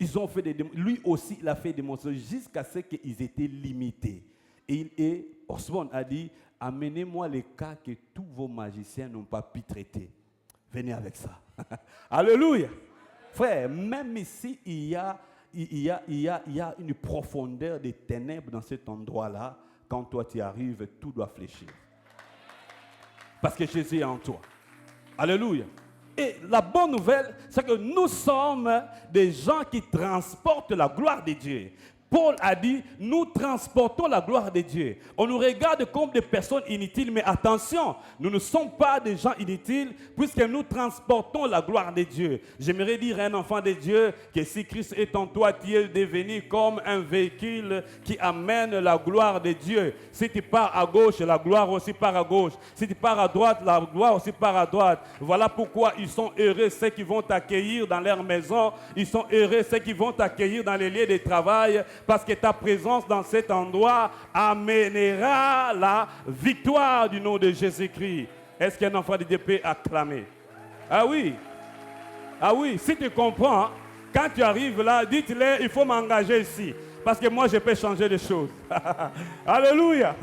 Ils ont fait lui aussi, il a fait des démonstrations jusqu'à ce qu'ils étaient limités. Et Osborne a dit, amenez-moi les cas que tous vos magiciens n'ont pas pu traiter. Venez avec ça. Alléluia. Frère, même ici, il y a une profondeur de ténèbres dans cet endroit-là. Quand toi tu arrives, tout doit fléchir. Parce que Jésus est en toi. Alléluia. Et la bonne nouvelle, c'est que nous sommes des gens qui transportent la gloire de Dieu. Paul a dit, nous transportons la gloire de Dieu. On nous regarde comme des personnes inutiles, mais attention, nous ne sommes pas des gens inutiles puisque nous transportons la gloire de Dieu. J'aimerais dire à un enfant de Dieu que si Christ est en toi, tu es devenu comme un véhicule qui amène la gloire de Dieu. Si tu pars à gauche, la gloire aussi part à gauche. Si tu pars à droite, la gloire aussi part à droite. Voilà pourquoi ils sont heureux ceux qui vont t'accueillir dans leur maison. Ils sont heureux ceux qui vont t'accueillir dans les lieux de travail. Parce que ta présence dans cet endroit amènera la victoire du nom de Jésus-Christ. Est-ce qu'un enfant de Dieu peut acclamer? Ah oui. Ah oui, si tu comprends, quand tu arrives là, dites-le, il faut m'engager ici. Parce que moi, je peux changer les choses. Alléluia.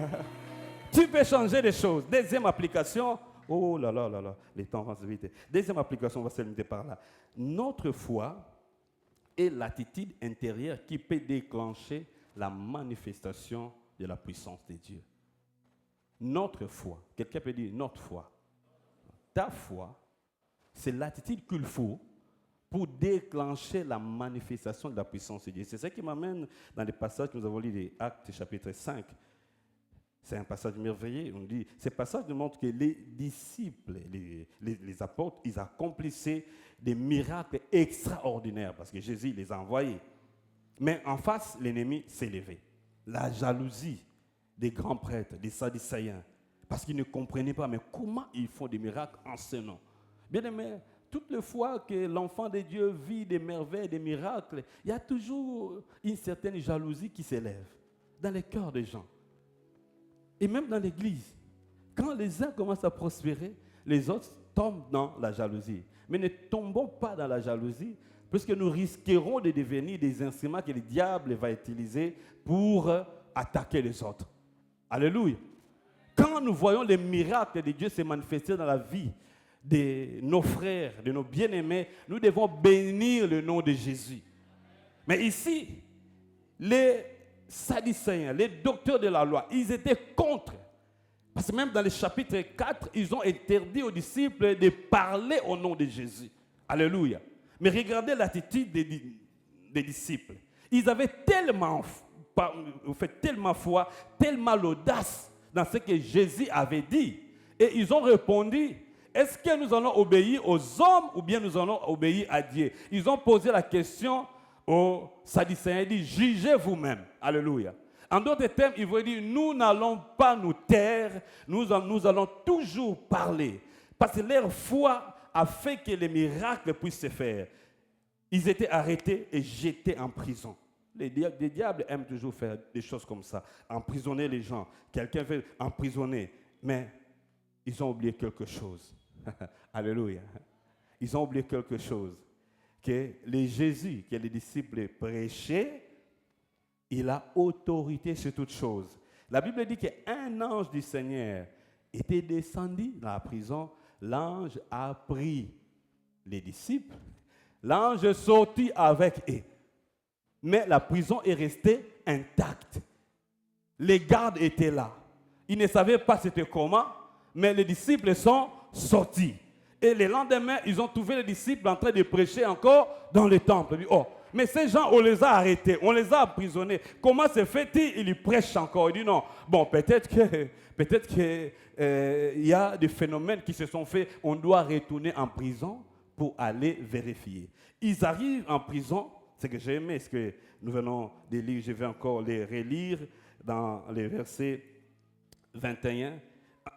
Tu peux changer les choses. Deuxième application. Oh là là là là, les temps vont vite. Deuxième application, on va se limiter par là. Notre foi et l'attitude intérieure qui peut déclencher la manifestation de la puissance de Dieu. Notre foi, quelqu'un peut dire notre foi. Ta foi, c'est l'attitude qu'il faut pour déclencher la manifestation de la puissance de Dieu. C'est ça qui m'amène dans les passages que nous avons lus des Actes chapitre 5. C'est un passage merveilleux. On dit, ce passage nous montre que les disciples, les apôtres, ils accomplissaient des miracles extraordinaires parce que Jésus les a envoyés. Mais en face, l'ennemi s'est levé. La jalousie des grands prêtres, des Sadducéens, parce qu'ils ne comprenaient pas, mais comment ils font des miracles en ce nom? Bien aimé, toutes les fois que l'enfant de Dieu vit des merveilles, des miracles, il y a toujours une certaine jalousie qui s'élève dans les cœurs des gens. Et même dans l'église, quand les uns commencent à prospérer, les autres tombent dans la jalousie. Mais ne tombons pas dans la jalousie, puisque nous risquerons de devenir des instruments que le diable va utiliser pour attaquer les autres. Alléluia. Quand nous voyons les miracles de Dieu se manifester dans la vie de nos frères, de nos bien-aimés, nous devons bénir le nom de Jésus. Mais ici, les Sadducéens, les docteurs de la loi, ils étaient contre. Parce que même dans le chapitre 4, ils ont interdit aux disciples de parler au nom de Jésus. Alléluia. Mais regardez l'attitude des disciples. Ils avaient tellement foi, tellement l'audace dans ce que Jésus avait dit. Et ils ont répondu, est-ce que nous allons obéir aux hommes ou bien nous allons obéir à Dieu? Ils ont posé la question aux Sadducéens, ils disent, jugez vous-même. Alléluia. En d'autres termes, ils vont dire, nous n'allons pas nous taire, nous allons toujours parler. Parce que leur foi a fait que les miracles puissent se faire. Ils étaient arrêtés et jetés en prison. Les diables aiment toujours faire des choses comme ça, emprisonner les gens. Quelqu'un veut emprisonner, mais ils ont oublié quelque chose. Alléluia. Ils ont oublié quelque chose. Que les Jésus, que les disciples prêchaient, il a autorité sur toutes choses. La Bible dit qu'un ange du Seigneur était descendu dans la prison. L'ange a pris les disciples. L'ange est sorti avec eux. Mais la prison est restée intacte. Les gardes étaient là. Ils ne savaient pas c'était comment, mais les disciples sont sortis. Et le lendemain, ils ont trouvé les disciples en train de prêcher encore dans le temple. Ils disent, oh, mais ces gens, on les a arrêtés, on les a emprisonnés. Comment se fait-il? Ils prêchent encore. Il dit non. Bon, peut-être que y a des phénomènes qui se sont faits. On doit retourner en prison pour aller vérifier. Ils arrivent en prison. Ce que j'ai aimé, ce que nous venons de lire, je vais encore les relire dans les versets 21.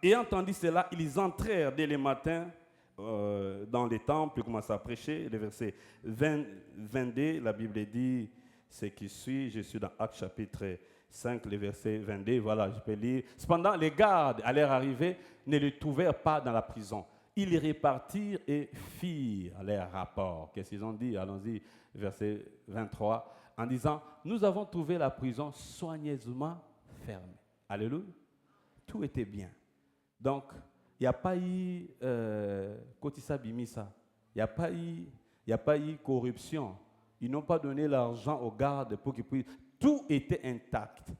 Et entendu cela, ils entrèrent dès le matin dans les temples, ils commencent à prêcher. Le verset 22, la Bible dit ce qui suit. Je suis dans Actes chapitre 5, le verset 22. Voilà, je peux lire. Cependant, les gardes, à leur arrivée, ne le trouvèrent pas dans la prison. Ils repartirent et firent leur rapport. Qu'est-ce qu'ils ont dit? Allons-y, verset 23, en disant, nous avons trouvé la prison soigneusement fermée. Alléluia. Tout était bien. Donc, il n'y a pas eu Kotissa Bimisa. Il n'y a pas eu corruption. Ils n'ont pas donné l'argent aux gardes pour qu'ils puissent. Tout était intact. Vous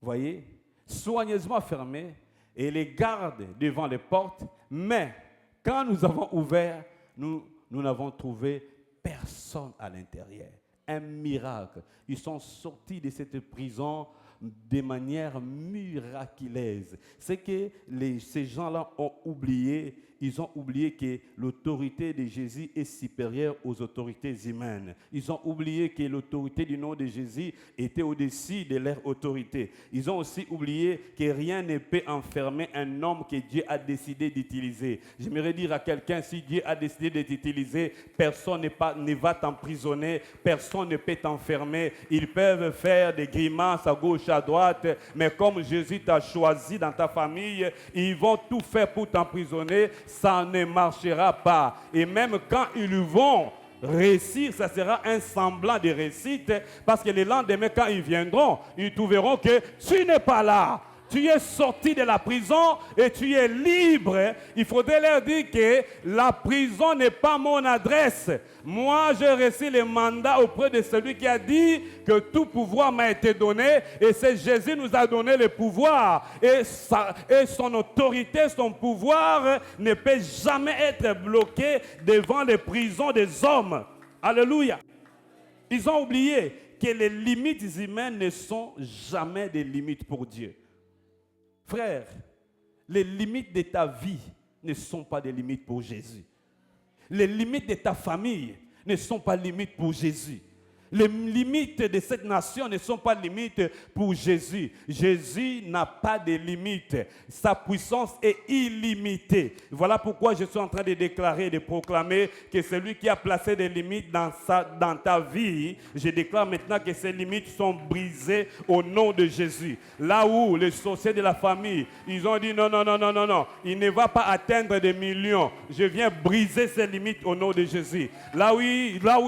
voyez? Soigneusement fermé. Et les gardes devant les portes. Mais quand nous avons ouvert, nous n'avons trouvé personne à l'intérieur. Un miracle. Ils sont sortis de cette prison de manière miraculeuse. C'est que ces gens-là ont oublié, ils ont oublié que l'autorité de Jésus est supérieure aux autorités humaines. Ils ont oublié que l'autorité du nom de Jésus était au-dessus de leur autorité. Ils ont aussi oublié que rien ne peut enfermer un homme que Dieu a décidé d'utiliser. J'aimerais dire à quelqu'un, si Dieu a décidé de t'utiliser, personne ne va t'emprisonner, personne ne peut t'enfermer. Ils peuvent faire des grimaces à gauche, à droite, mais comme Jésus t'a choisi dans ta famille, ils vont tout faire pour t'emprisonner. Ça ne marchera pas. Et même quand ils vont réussir, ça sera un semblant de réussite, parce que le lendemain, quand ils viendront, ils trouveront que tu n'es pas là. Tu es sorti de la prison et tu es libre. Il faudrait leur dire que la prison n'est pas mon adresse. Moi, j'ai reçu le mandat auprès de celui qui a dit que tout pouvoir m'a été donné. Et c'est Jésus nous a donné le pouvoir. Et son autorité, son pouvoir ne peut jamais être bloqué devant les prisons des hommes. Alléluia. Ils ont oublié que les limites humaines ne sont jamais des limites pour Dieu. Frère, les limites de ta vie ne sont pas des limites pour Jésus. Les limites de ta famille ne sont pas limites pour Jésus. Les limites de cette nation ne sont pas limites pour Jésus. Jésus n'a pas de limites. Sa puissance est illimitée. Voilà pourquoi je suis en train de déclarer et de proclamer que celui qui a placé des limites dans ta vie, je déclare maintenant que ces limites sont brisées au nom de Jésus. Là où les sorciers de la famille, ils ont dit non, il ne va pas atteindre des millions. Je viens briser ces limites au nom de Jésus. Là où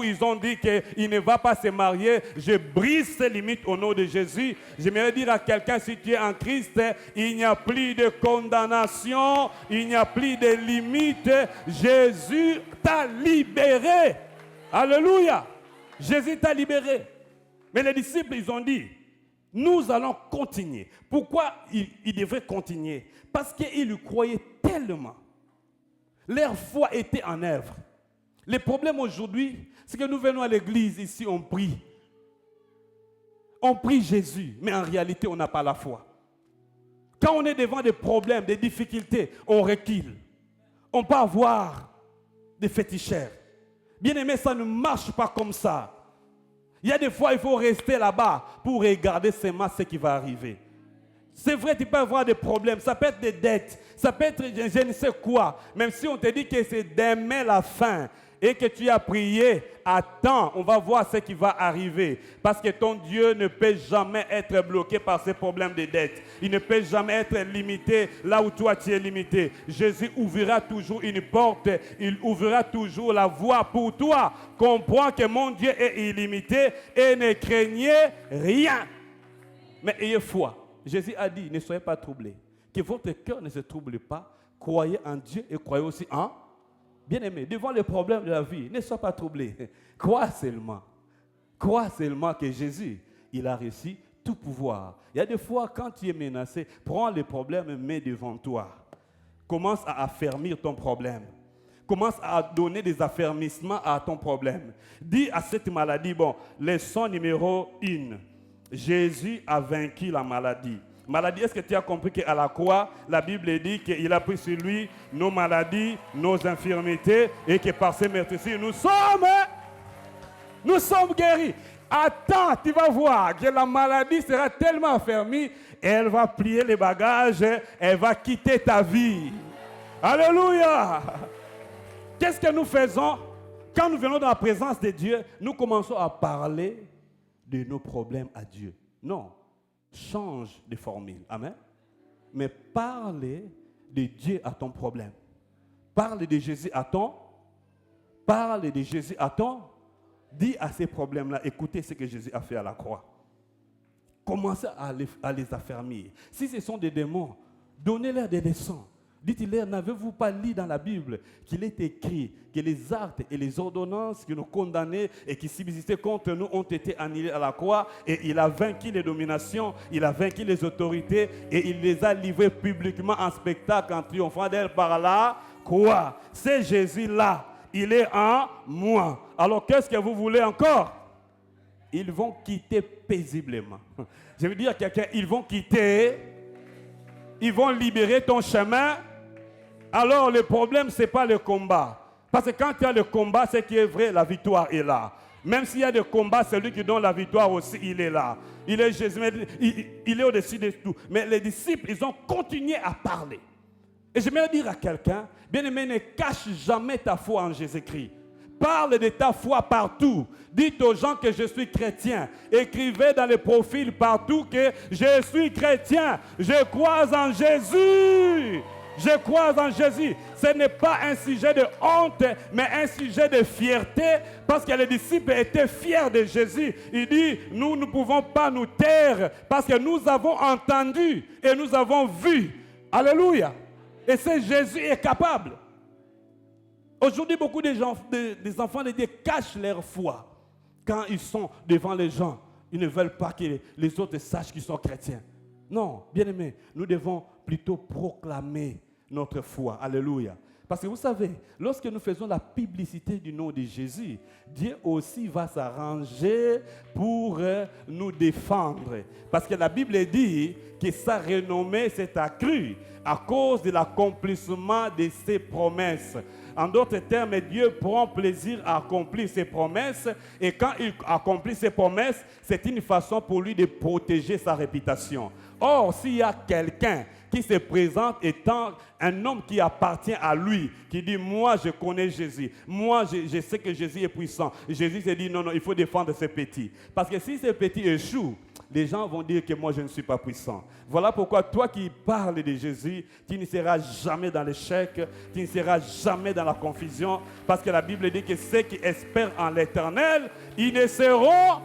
ils ont dit qu'il ne va pas se marier, je brise ces limites au nom de Jésus. J'aimerais dire à quelqu'un, si tu es en Christ, il n'y a plus de condamnation, il n'y a plus de limites. Jésus t'a libéré. Alléluia. Jésus t'a libéré. Mais les disciples, ils ont dit, nous allons continuer. Pourquoi ils devaient continuer? Parce qu'ils lui croyaient tellement. Leur foi était en œuvre. Le problème aujourd'hui, c'est que nous venons à l'église, ici on prie. On prie Jésus, mais en réalité on n'a pas la foi. Quand on est devant des problèmes, des difficultés, on recule. On peut avoir des féticheurs. Bien aimé, ça ne marche pas comme ça. Il y a des fois, il faut rester là-bas pour regarder seulement ce qui va arriver. C'est vrai, tu peux avoir des problèmes, ça peut être des dettes, ça peut être je ne sais quoi. Même si on te dit que c'est demain la fin et que tu as prié, attends, on va voir ce qui va arriver. Parce que ton Dieu ne peut jamais être bloqué par ces problèmes de dette. Il ne peut jamais être limité là où toi tu es limité. Jésus ouvrira toujours une porte, il ouvrira toujours la voie pour toi. Comprends que mon Dieu est illimité et ne craignez rien. Mais ayez foi. Jésus a dit, ne soyez pas troublés. Que votre cœur ne se trouble pas. Croyez en Dieu et croyez aussi en bien-aimé. Devant les problèmes de la vie, ne sois pas troublé. Crois seulement. Crois seulement que Jésus, il a reçu tout pouvoir. Il y a des fois, quand tu es menacé, prends les problèmes et mets devant toi. Commence à affermir ton problème. Commence à donner des affermissements à ton problème. Dis à cette maladie, bon, leçon numéro 1. Jésus a vaincu la maladie. Maladie, est-ce que tu as compris qu'à la croix, la Bible dit qu'il a pris sur lui nos maladies, nos infirmités, et que par ses meurtrissures, nous sommes guéris. Attends, tu vas voir que la maladie sera tellement affermie, elle va plier les bagages, elle va quitter ta vie. Alléluia! Qu'est-ce que nous faisons? Quand nous venons dans la présence de Dieu, nous commençons à parler de nos problèmes à Dieu. Non, change de formule. Amen. Mais parle de Dieu à ton problème. Parle de Jésus à ton. Parle de Jésus à ton. Dis à ces problèmes-là, écoutez ce que Jésus a fait à la croix. Commencez à les affermir. Si ce sont des démons, donnez-leur des leçons. Dites-leur, n'avez-vous pas lu dans la Bible qu'il est écrit que les actes et les ordonnances qui nous condamnaient et qui subsistaient contre nous ont été annulés à la croix et il a vaincu les dominations, il a vaincu les autorités et il les a livrés publiquement en spectacle en triomphant d'elles par la croix. C'est Jésus-là, il est en moi. Alors qu'est-ce que vous voulez encore? Ils vont quitter paisiblement. Je veux dire à quelqu'un, ils vont quitter, ils vont libérer ton chemin. Alors le problème, ce n'est pas le combat. Parce que quand il y a le combat, c'est qui est vrai, la victoire est là. Même s'il y a des combats, celui qui donne la victoire aussi, il est là. Il est Jésus, il est au-dessus de tout. Mais les disciples, ils ont continué à parler. Et j'aimerais dire à quelqu'un, bien-aimé, ne cache jamais ta foi en Jésus-Christ. Parle de ta foi partout. Dites aux gens que je suis chrétien. Écrivez dans les profils partout que je suis chrétien. Je crois en Jésus. Je crois en Jésus. Ce n'est pas un sujet de honte, mais un sujet de fierté, parce que les disciples étaient fiers de Jésus. Il dit, nous ne pouvons pas nous taire, parce que nous avons entendu et nous avons vu. Alléluia. Et c'est Jésus est capable. Aujourd'hui, beaucoup des enfants de Dieu cachent leur foi. Quand ils sont devant les gens, ils ne veulent pas que les autres sachent qu'ils sont chrétiens. Non, bien-aimés, nous devons plutôt proclamer notre foi. Alléluia. Parce que vous savez, lorsque nous faisons la publicité du nom de Jésus, Dieu aussi va s'arranger pour nous défendre. Parce que la Bible dit que sa renommée s'est accrue à cause de l'accomplissement de ses promesses. En d'autres termes, Dieu prend plaisir à accomplir ses promesses. Et quand il accomplit ses promesses, c'est une façon pour lui de protéger sa réputation. Or, s'il y a quelqu'un qui se présente étant un homme qui appartient à lui, qui dit, moi je connais Jésus, moi je sais que Jésus est puissant. Jésus s'est dit, non, il faut défendre ces petits. Parce que si ces petits échouent, les gens vont dire que moi je ne suis pas puissant. Voilà pourquoi toi qui parles de Jésus, tu ne seras jamais dans l'échec, tu ne seras jamais dans la confusion, parce que la Bible dit que ceux qui espèrent en l'Éternel, ils ne seront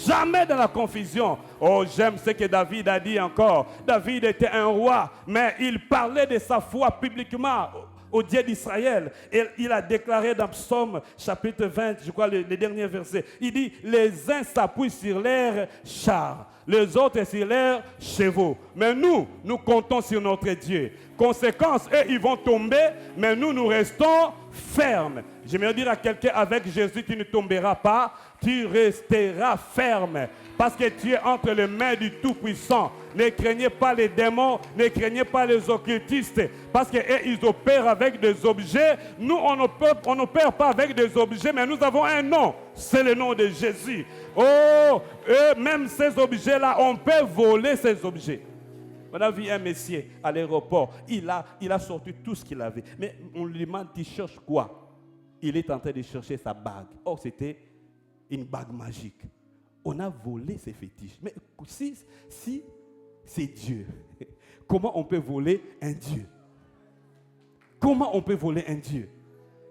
jamais dans la confusion. Oh, j'aime ce que David a dit encore. David était un roi, mais il parlait de sa foi publiquement au Dieu d'Israël. Et il a déclaré dans Psaume chapitre 20, je crois le dernier verset, il dit, les uns s'appuient sur leurs chars, les autres sur leurs chevaux. Mais nous comptons sur notre Dieu. Conséquence, eux, ils vont tomber, mais nous restons fermes. J'aimerais dire à quelqu'un, avec Jésus, tu ne tomberas pas, tu resteras ferme. Parce que tu es entre les mains du Tout-Puissant. Ne craignez pas les démons, ne craignez pas les occultistes. Parce qu'ils opèrent avec des objets. Nous, on n'opère pas avec des objets, mais nous avons un nom. C'est le nom de Jésus. Oh, et même ces objets-là, on peut voler ces objets. On a vu un monsieur à l'aéroport. Il a sorti tout ce qu'il avait. Mais on lui demande, tu cherches quoi? Il est en train de chercher sa bague. Or, c'était une bague magique. On a volé ses fétiches. Mais si c'est Dieu, comment on peut voler un Dieu? Comment on peut voler un Dieu?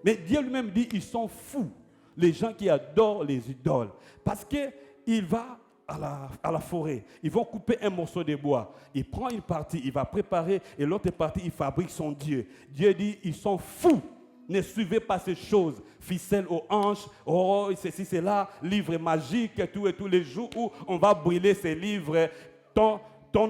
Mais Dieu lui-même dit, ils sont fous, les gens qui adorent les idoles. Parce qu'il va à la forêt, ils vont couper un morceau de bois. Il prend une partie, il va préparer, et l'autre partie, il fabrique son Dieu. Dieu dit, ils sont fous. Ne suivez pas ces choses, ficelle aux hanches, oh, ceci, cela, livres magiques, tout et tous les jours où on va brûler ces livres, ton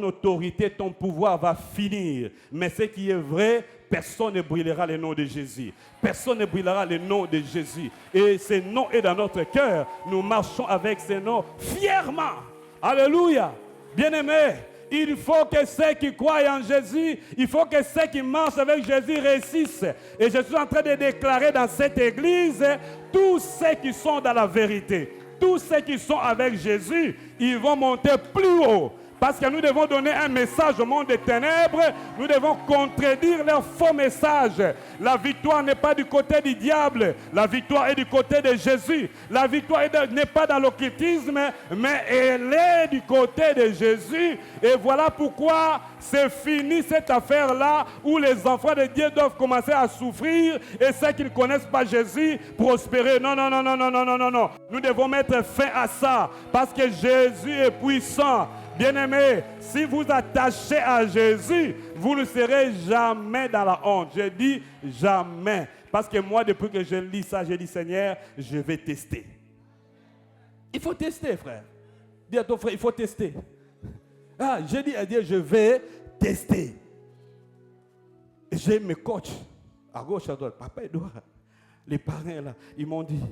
autorité, ton pouvoir va finir. Mais ce qui est vrai, personne ne brûlera le nom de Jésus. Personne ne brûlera le nom de Jésus. Et ce nom est dans notre cœur. Nous marchons avec ce nom fièrement. Alléluia. Bien-aimés, il faut que ceux qui croient en Jésus, il faut que ceux qui marchent avec Jésus réussissent. Et je suis en train de déclarer dans cette église, tous ceux qui sont dans la vérité, tous ceux qui sont avec Jésus, ils vont monter plus haut. Parce que nous devons donner un message au monde des ténèbres, nous devons contredire leur faux message. La victoire n'est pas du côté du diable, la victoire est du côté de Jésus. La victoire n'est pas dans l'occultisme, mais elle est du côté de Jésus. Et voilà pourquoi c'est fini cette affaire-là où les enfants de Dieu doivent commencer à souffrir et ceux qui ne connaissent pas Jésus prospérer. Non, non, non, non, non, non, non, non, non. Nous devons mettre fin à ça parce que Jésus est puissant. Bien-aimés, si vous attachez à Jésus, vous ne serez jamais dans la honte. Je dis jamais. Parce que moi, depuis que je lis ça, je dis, Seigneur, je vais tester. Il faut tester, frère. Dis à ton frère, il faut tester. Ah, j'ai dit à Dieu, je vais tester. J'ai mes coachs, à gauche, à droite, papa et Edouard. Les parrains, là, ils m'ont dit,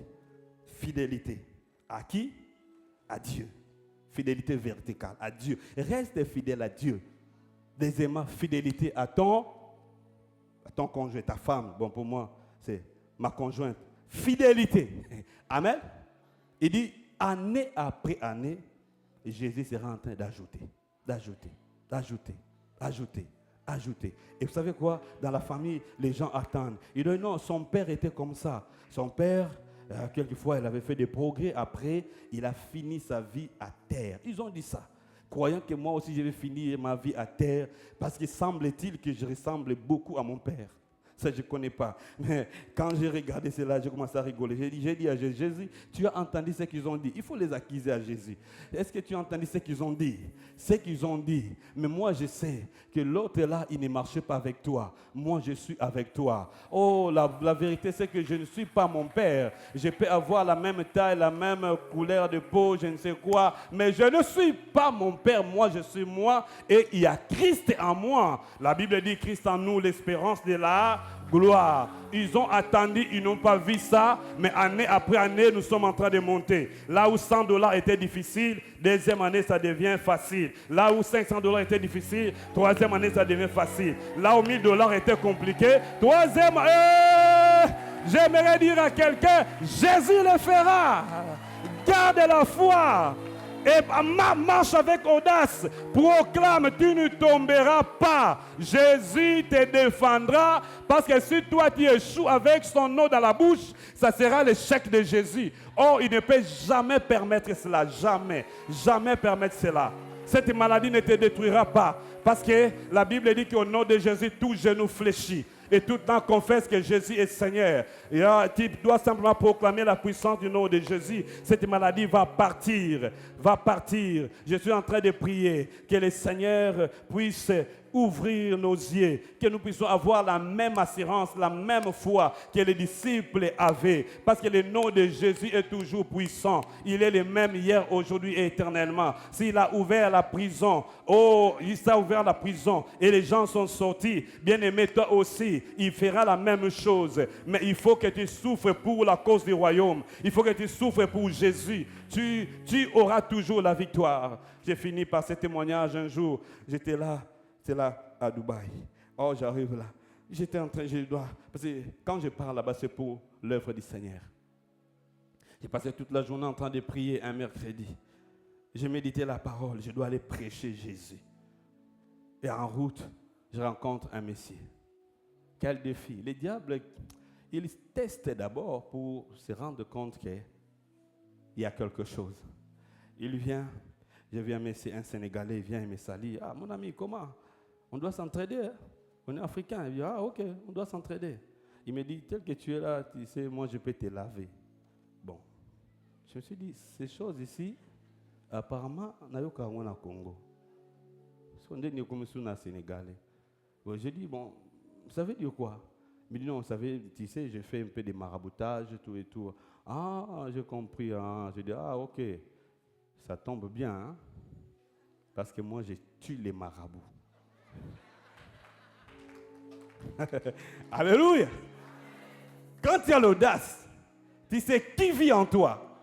fidélité. À qui? À Dieu. Fidélité verticale à Dieu. Reste fidèle à Dieu. Deuxièmement, fidélité à ton conjoint, ta femme. Bon, pour moi, c'est ma conjointe. Fidélité. Amen. Il dit, année après année, Jésus sera en train d'ajouter. Et vous savez quoi? Dans la famille, les gens attendent. Ils disent, non, son père était comme ça. Son père... quelquefois, il avait fait des progrès. Après, il a fini sa vie à terre. Ils ont dit ça. Croyant que moi aussi, je vais finir ma vie à terre. Parce qu'il semble-t-il que je ressemble beaucoup à mon père. Ça, je ne connais pas. Mais quand j'ai regardé cela, j'ai commencé à rigoler. J'ai dit à Jésus, tu as entendu ce qu'ils ont dit. Il faut les accuser à Jésus. Est-ce que tu as entendu ce qu'ils ont dit? Ce qu'ils ont dit. Mais moi, je sais que l'autre là, il ne marchait pas avec toi. Moi, je suis avec toi. Oh, la vérité, c'est que je ne suis pas mon père. Je peux avoir la même taille, la même couleur de peau, je ne sais quoi. Mais je ne suis pas mon père. Moi, je suis moi. Et il y a Christ en moi. La Bible dit Christ en nous, l'espérance de la Gloire. Ils ont attendu, ils n'ont pas vu ça, mais année après année, nous sommes en train de monter. Là où $100 était difficile, deuxième année, ça devient facile. Là où $500 était difficile, troisième année, ça devient facile. Là où $1000 était compliqué, troisième année, j'aimerais dire à quelqu'un, Jésus le fera. Garde la foi. Et marche avec audace, proclame, tu ne tomberas pas. Jésus te défendra, parce que si toi tu échoues avec son nom dans la bouche, ça sera l'échec de Jésus. Oh, il ne peut jamais permettre cela, jamais, jamais permettre cela. Cette maladie ne te détruira pas, parce que la Bible dit qu'au nom de Jésus, tout genou fléchit. Et tout le temps confesse que Jésus est Seigneur. Et tu dois simplement proclamer la puissance du nom de Jésus. Cette maladie va partir. Va partir. Je suis en train de prier que le Seigneur puisse ouvrir nos yeux, que nous puissions avoir la même assurance, la même foi que les disciples avaient. Parce que le nom de Jésus est toujours puissant. Il est le même hier, aujourd'hui et éternellement. S'il a ouvert la prison, oh, il s'est ouvert la prison et les gens sont sortis. Bien-aimé, toi aussi, il fera la même chose. Mais il faut que tu souffres pour la cause du royaume. Il faut que tu souffres pour Jésus. Tu auras toujours la victoire. J'ai fini par ce témoignage un jour. J'étais là à Dubaï. Oh, j'arrive là. J'étais en train, parce que quand je pars là-bas, c'est pour l'œuvre du Seigneur. J'ai passé toute la journée en train de prier un mercredi. J'ai médité la parole, je dois aller prêcher Jésus. Et en route, je rencontre un Messie. Quel défi. Le diable, il teste d'abord pour se rendre compte qu'il y a quelque chose. Il vient, je viens, un Sénégalais, il vient et me salue. Ah, mon ami, comment? On doit s'entraider. Hein? On est africain. Il dit, ah, ok, on doit s'entraider. Il me dit, tel que tu es là, tu sais, moi, je peux te laver. Bon. Je me suis dit, ces choses ici, apparemment, on n'a eu qu'à au Congo. On est comme ça, Sénégalais. Bon, j'ai dit, bon, ça veut dire quoi? Il me dit, non, vous savez, tu sais, j'ai fait un peu de maraboutage, tout et tout. Ah, j'ai compris. Hein. J'ai dit, ah, ok. Ça tombe bien, hein? Parce que moi, je tue les marabouts. Alléluia. Quand tu as l'audace, tu sais qui vit en toi.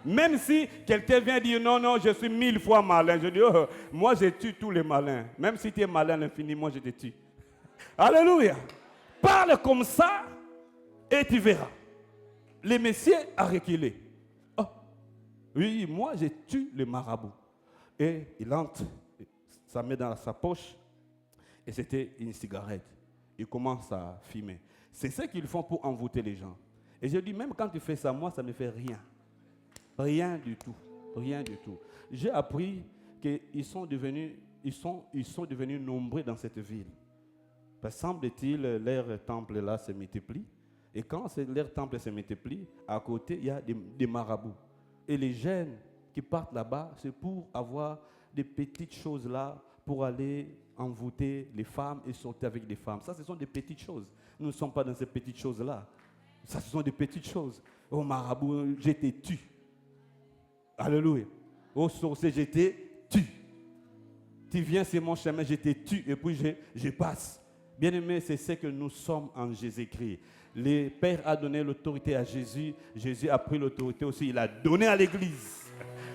Même si quelqu'un vient dire non, non, je suis 1000 fois malin. Je dis, oh, moi je tue tous les malins. Même si tu es malin infiniment, je te tue. Alléluia. Parle comme ça et tu verras. Le Messie a reculé. Oh, oui, moi je tue le marabout. Et il entre, ça met dans sa poche. Et c'était une cigarette. Il commence à fumer. C'est ce qu'ils font pour envoûter les gens. Et je dis, même quand tu fais ça, moi, ça ne me fait rien. Rien du tout. Rien du tout. J'ai appris qu'ils sont devenus nombreux dans cette ville. Parce que semble-t-il, leur temple là se multiplie. Et quand leur temple se multiplie, à côté, il y a des marabouts. Et les jeunes qui partent là-bas, c'est pour avoir des petites choses là, pour aller envoûter les femmes et sortir avec des femmes. Ça, ce sont des petites choses. Nous ne sommes pas dans ces petites choses-là. Ça, ce sont des petites choses. Oh, marabout, je te tue. Alléluia. Oh, sorcier, je te tue. Tu viens sur mon chemin, je te tue et puis je passe. Bien-aimé, c'est ce que nous sommes en Jésus-Christ. Le Père a donné l'autorité à Jésus. Jésus a pris l'autorité aussi. Il a donné à l'Église.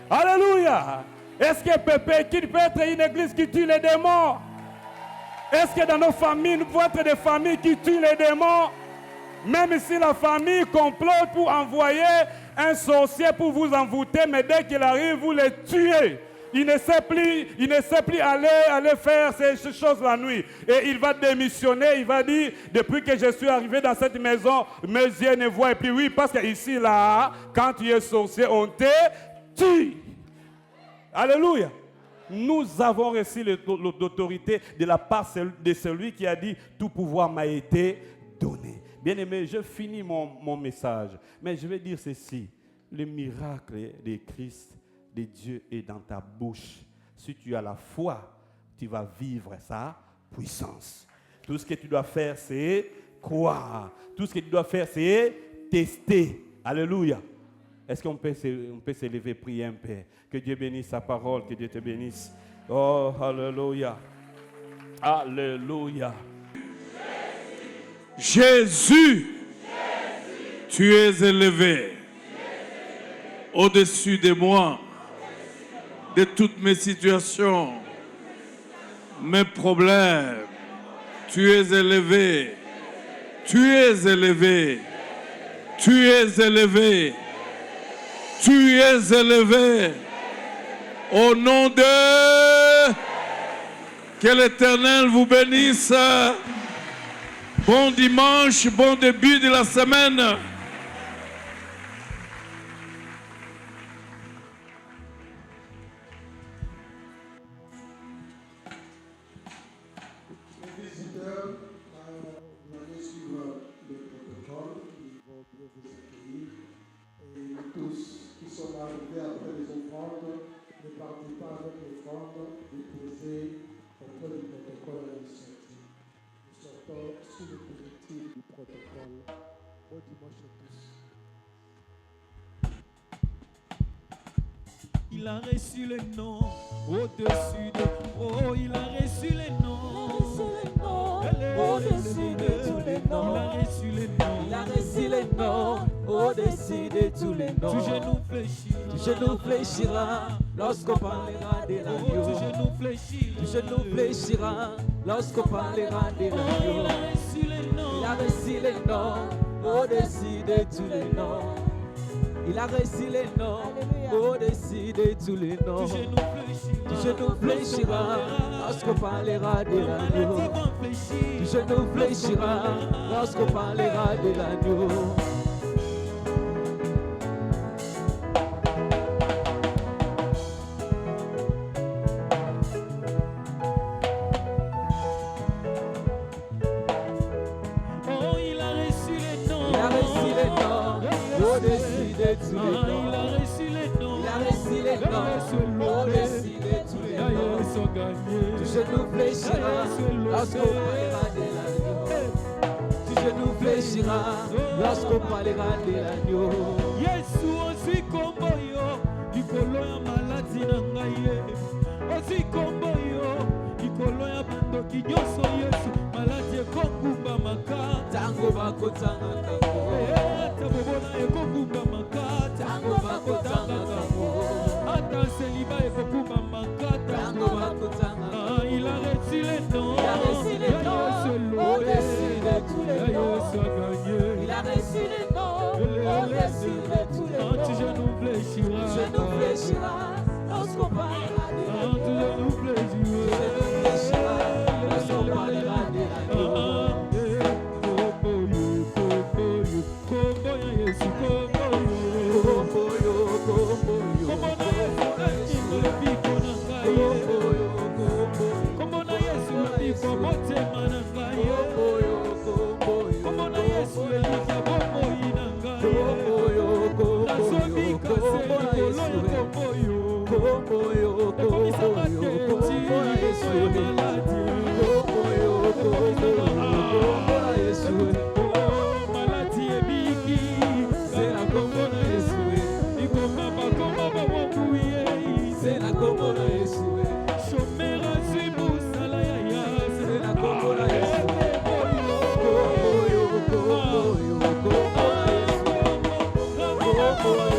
Alléluia. Est-ce que Pépé, qu'il peut être une église qui tue les démons? Est-ce que dans nos familles, nous pouvons être des familles qui tuent les démons? Même si la famille complote pour envoyer un sorcier pour vous envoûter, mais dès qu'il arrive, vous les tuez. Il ne sait plus aller faire ces choses la nuit. Et il va démissionner, il va dire, depuis que je suis arrivé dans cette maison, mes yeux ne voient plus. Oui, parce que ici, là, quand tu es sorcier, on te tue. Alléluia. Nous avons reçu l'autorité de la part de celui qui a dit tout pouvoir m'a été donné. Bien-aimé, je finis mon message. Mais je vais dire ceci. Le miracle de Christ, de Dieu est dans ta bouche. Si tu as la foi, tu vas vivre sa puissance. Tout ce que tu dois faire, c'est croire. Tout ce que tu dois faire, c'est tester. Alléluia. Est-ce qu'on peut se lever, prier un peu? Que Dieu bénisse sa parole, que Dieu te bénisse. Oh, alléluia. Alléluia. Jésus, tu es élevé au-dessus de moi, de toutes mes situations, mes problèmes. Tu es élevé, tu es élevé, tu es élevé, tu es élevé. Au nom de... Que l'Éternel vous bénisse. Bon dimanche, bon début de la semaine. Les visiteurs, vous allez suivre le protocole, ils vont bien vous accueillir. Et tous qui sont arrivés après les offrandes, ne partez pas avec l'offrande, déposez auprès du protocole à l'initiative. Nous sortons sous le collectif du protocole. Bon dimanche à tous. Il a reçu le nom au-dessus de... Oh, il a reçu le nom au-dessus de tous les noms. Il a reçu le nom. Il a reçu le nom au-dessus de tous les noms. Tout genou fléchira. Tout genou fléchira lorsqu'on parlera de Oh, l'agneau. tout genou fléchira. Tout genou fléchira lorsqu'on parlera de Oh, l'agneau. il a reçu le nom. Il a reçu le nom au-dessus de tous les noms. Il a reçu le nom au-dessus de tous les noms. Tout genou fléchira. Tout genou fléchira lorsqu'on parlera de l'agneau. Tout genou fléchira lorsqu'on parlera de l'agneau. Oh, il a reçu le nom. Il a reçu le nom au-dessus de tous les Ah, il noms. a reçu le nom. Il a reçu le nom au-dessus de tous les noms. Ils sont gagnés. Tout genou fléchira lorsqu'on parlera de l'agneau. Tout genou fléchira lorsqu'on parlera de l'agneau. Yesu ozwi kombo yo likolo ya maladi na ngai ye ozwi kombo yo likolo ya bandoki nyonso Yesu maladi ekogumba makata Tango bakotanga kango. ata bobona ekogumba makata Tango bakotanga kango. ata seliba ekogumba makata Tango bakotanga Ah, il a reçu le nom. Il a reçu le nom au-dessus de tous les noms. Yesu a gagné. Il a reçu le nom au-dessus de tous les Ah, tu noms. genou fléchira. Je nous fléchira lorsqu'on parlera de Ah, l'agneau. tu genou fléchira. Je nous fléchira lorsqu'on parlera de l'agneau. Ah, eh, kombo yo, kombo ya Yesu, kombo yo. Kombo yo, kombo yo, Kombo na Yesu, akimo biko na ngai. kombo yo, kombo yo. Kombo na Yesu, biko motema na ngai. Kombo yo, kombo yo, Kombo na Yesu, elika bomoi na ngai. kombo yo, kombo yo, Nazobika se kombo na likolo Yesu. ya kombo yo. Kombo yo, Ekomisaka kombo yo, te kombo na Yesu. ti ya maladi. Kombo yo, kombo yo, kombo na Yesu. Oh, maladi ebiki. C'est la kombo na Yesu. Ikoma bakoma babokuye. C'est la kombo na Yesu. Shomer azwi mosala ya yase. C'est la kombo na Yesu. Kombo Kombo yo, kombo yo, kombo na Yesu. yo. Kombo yo,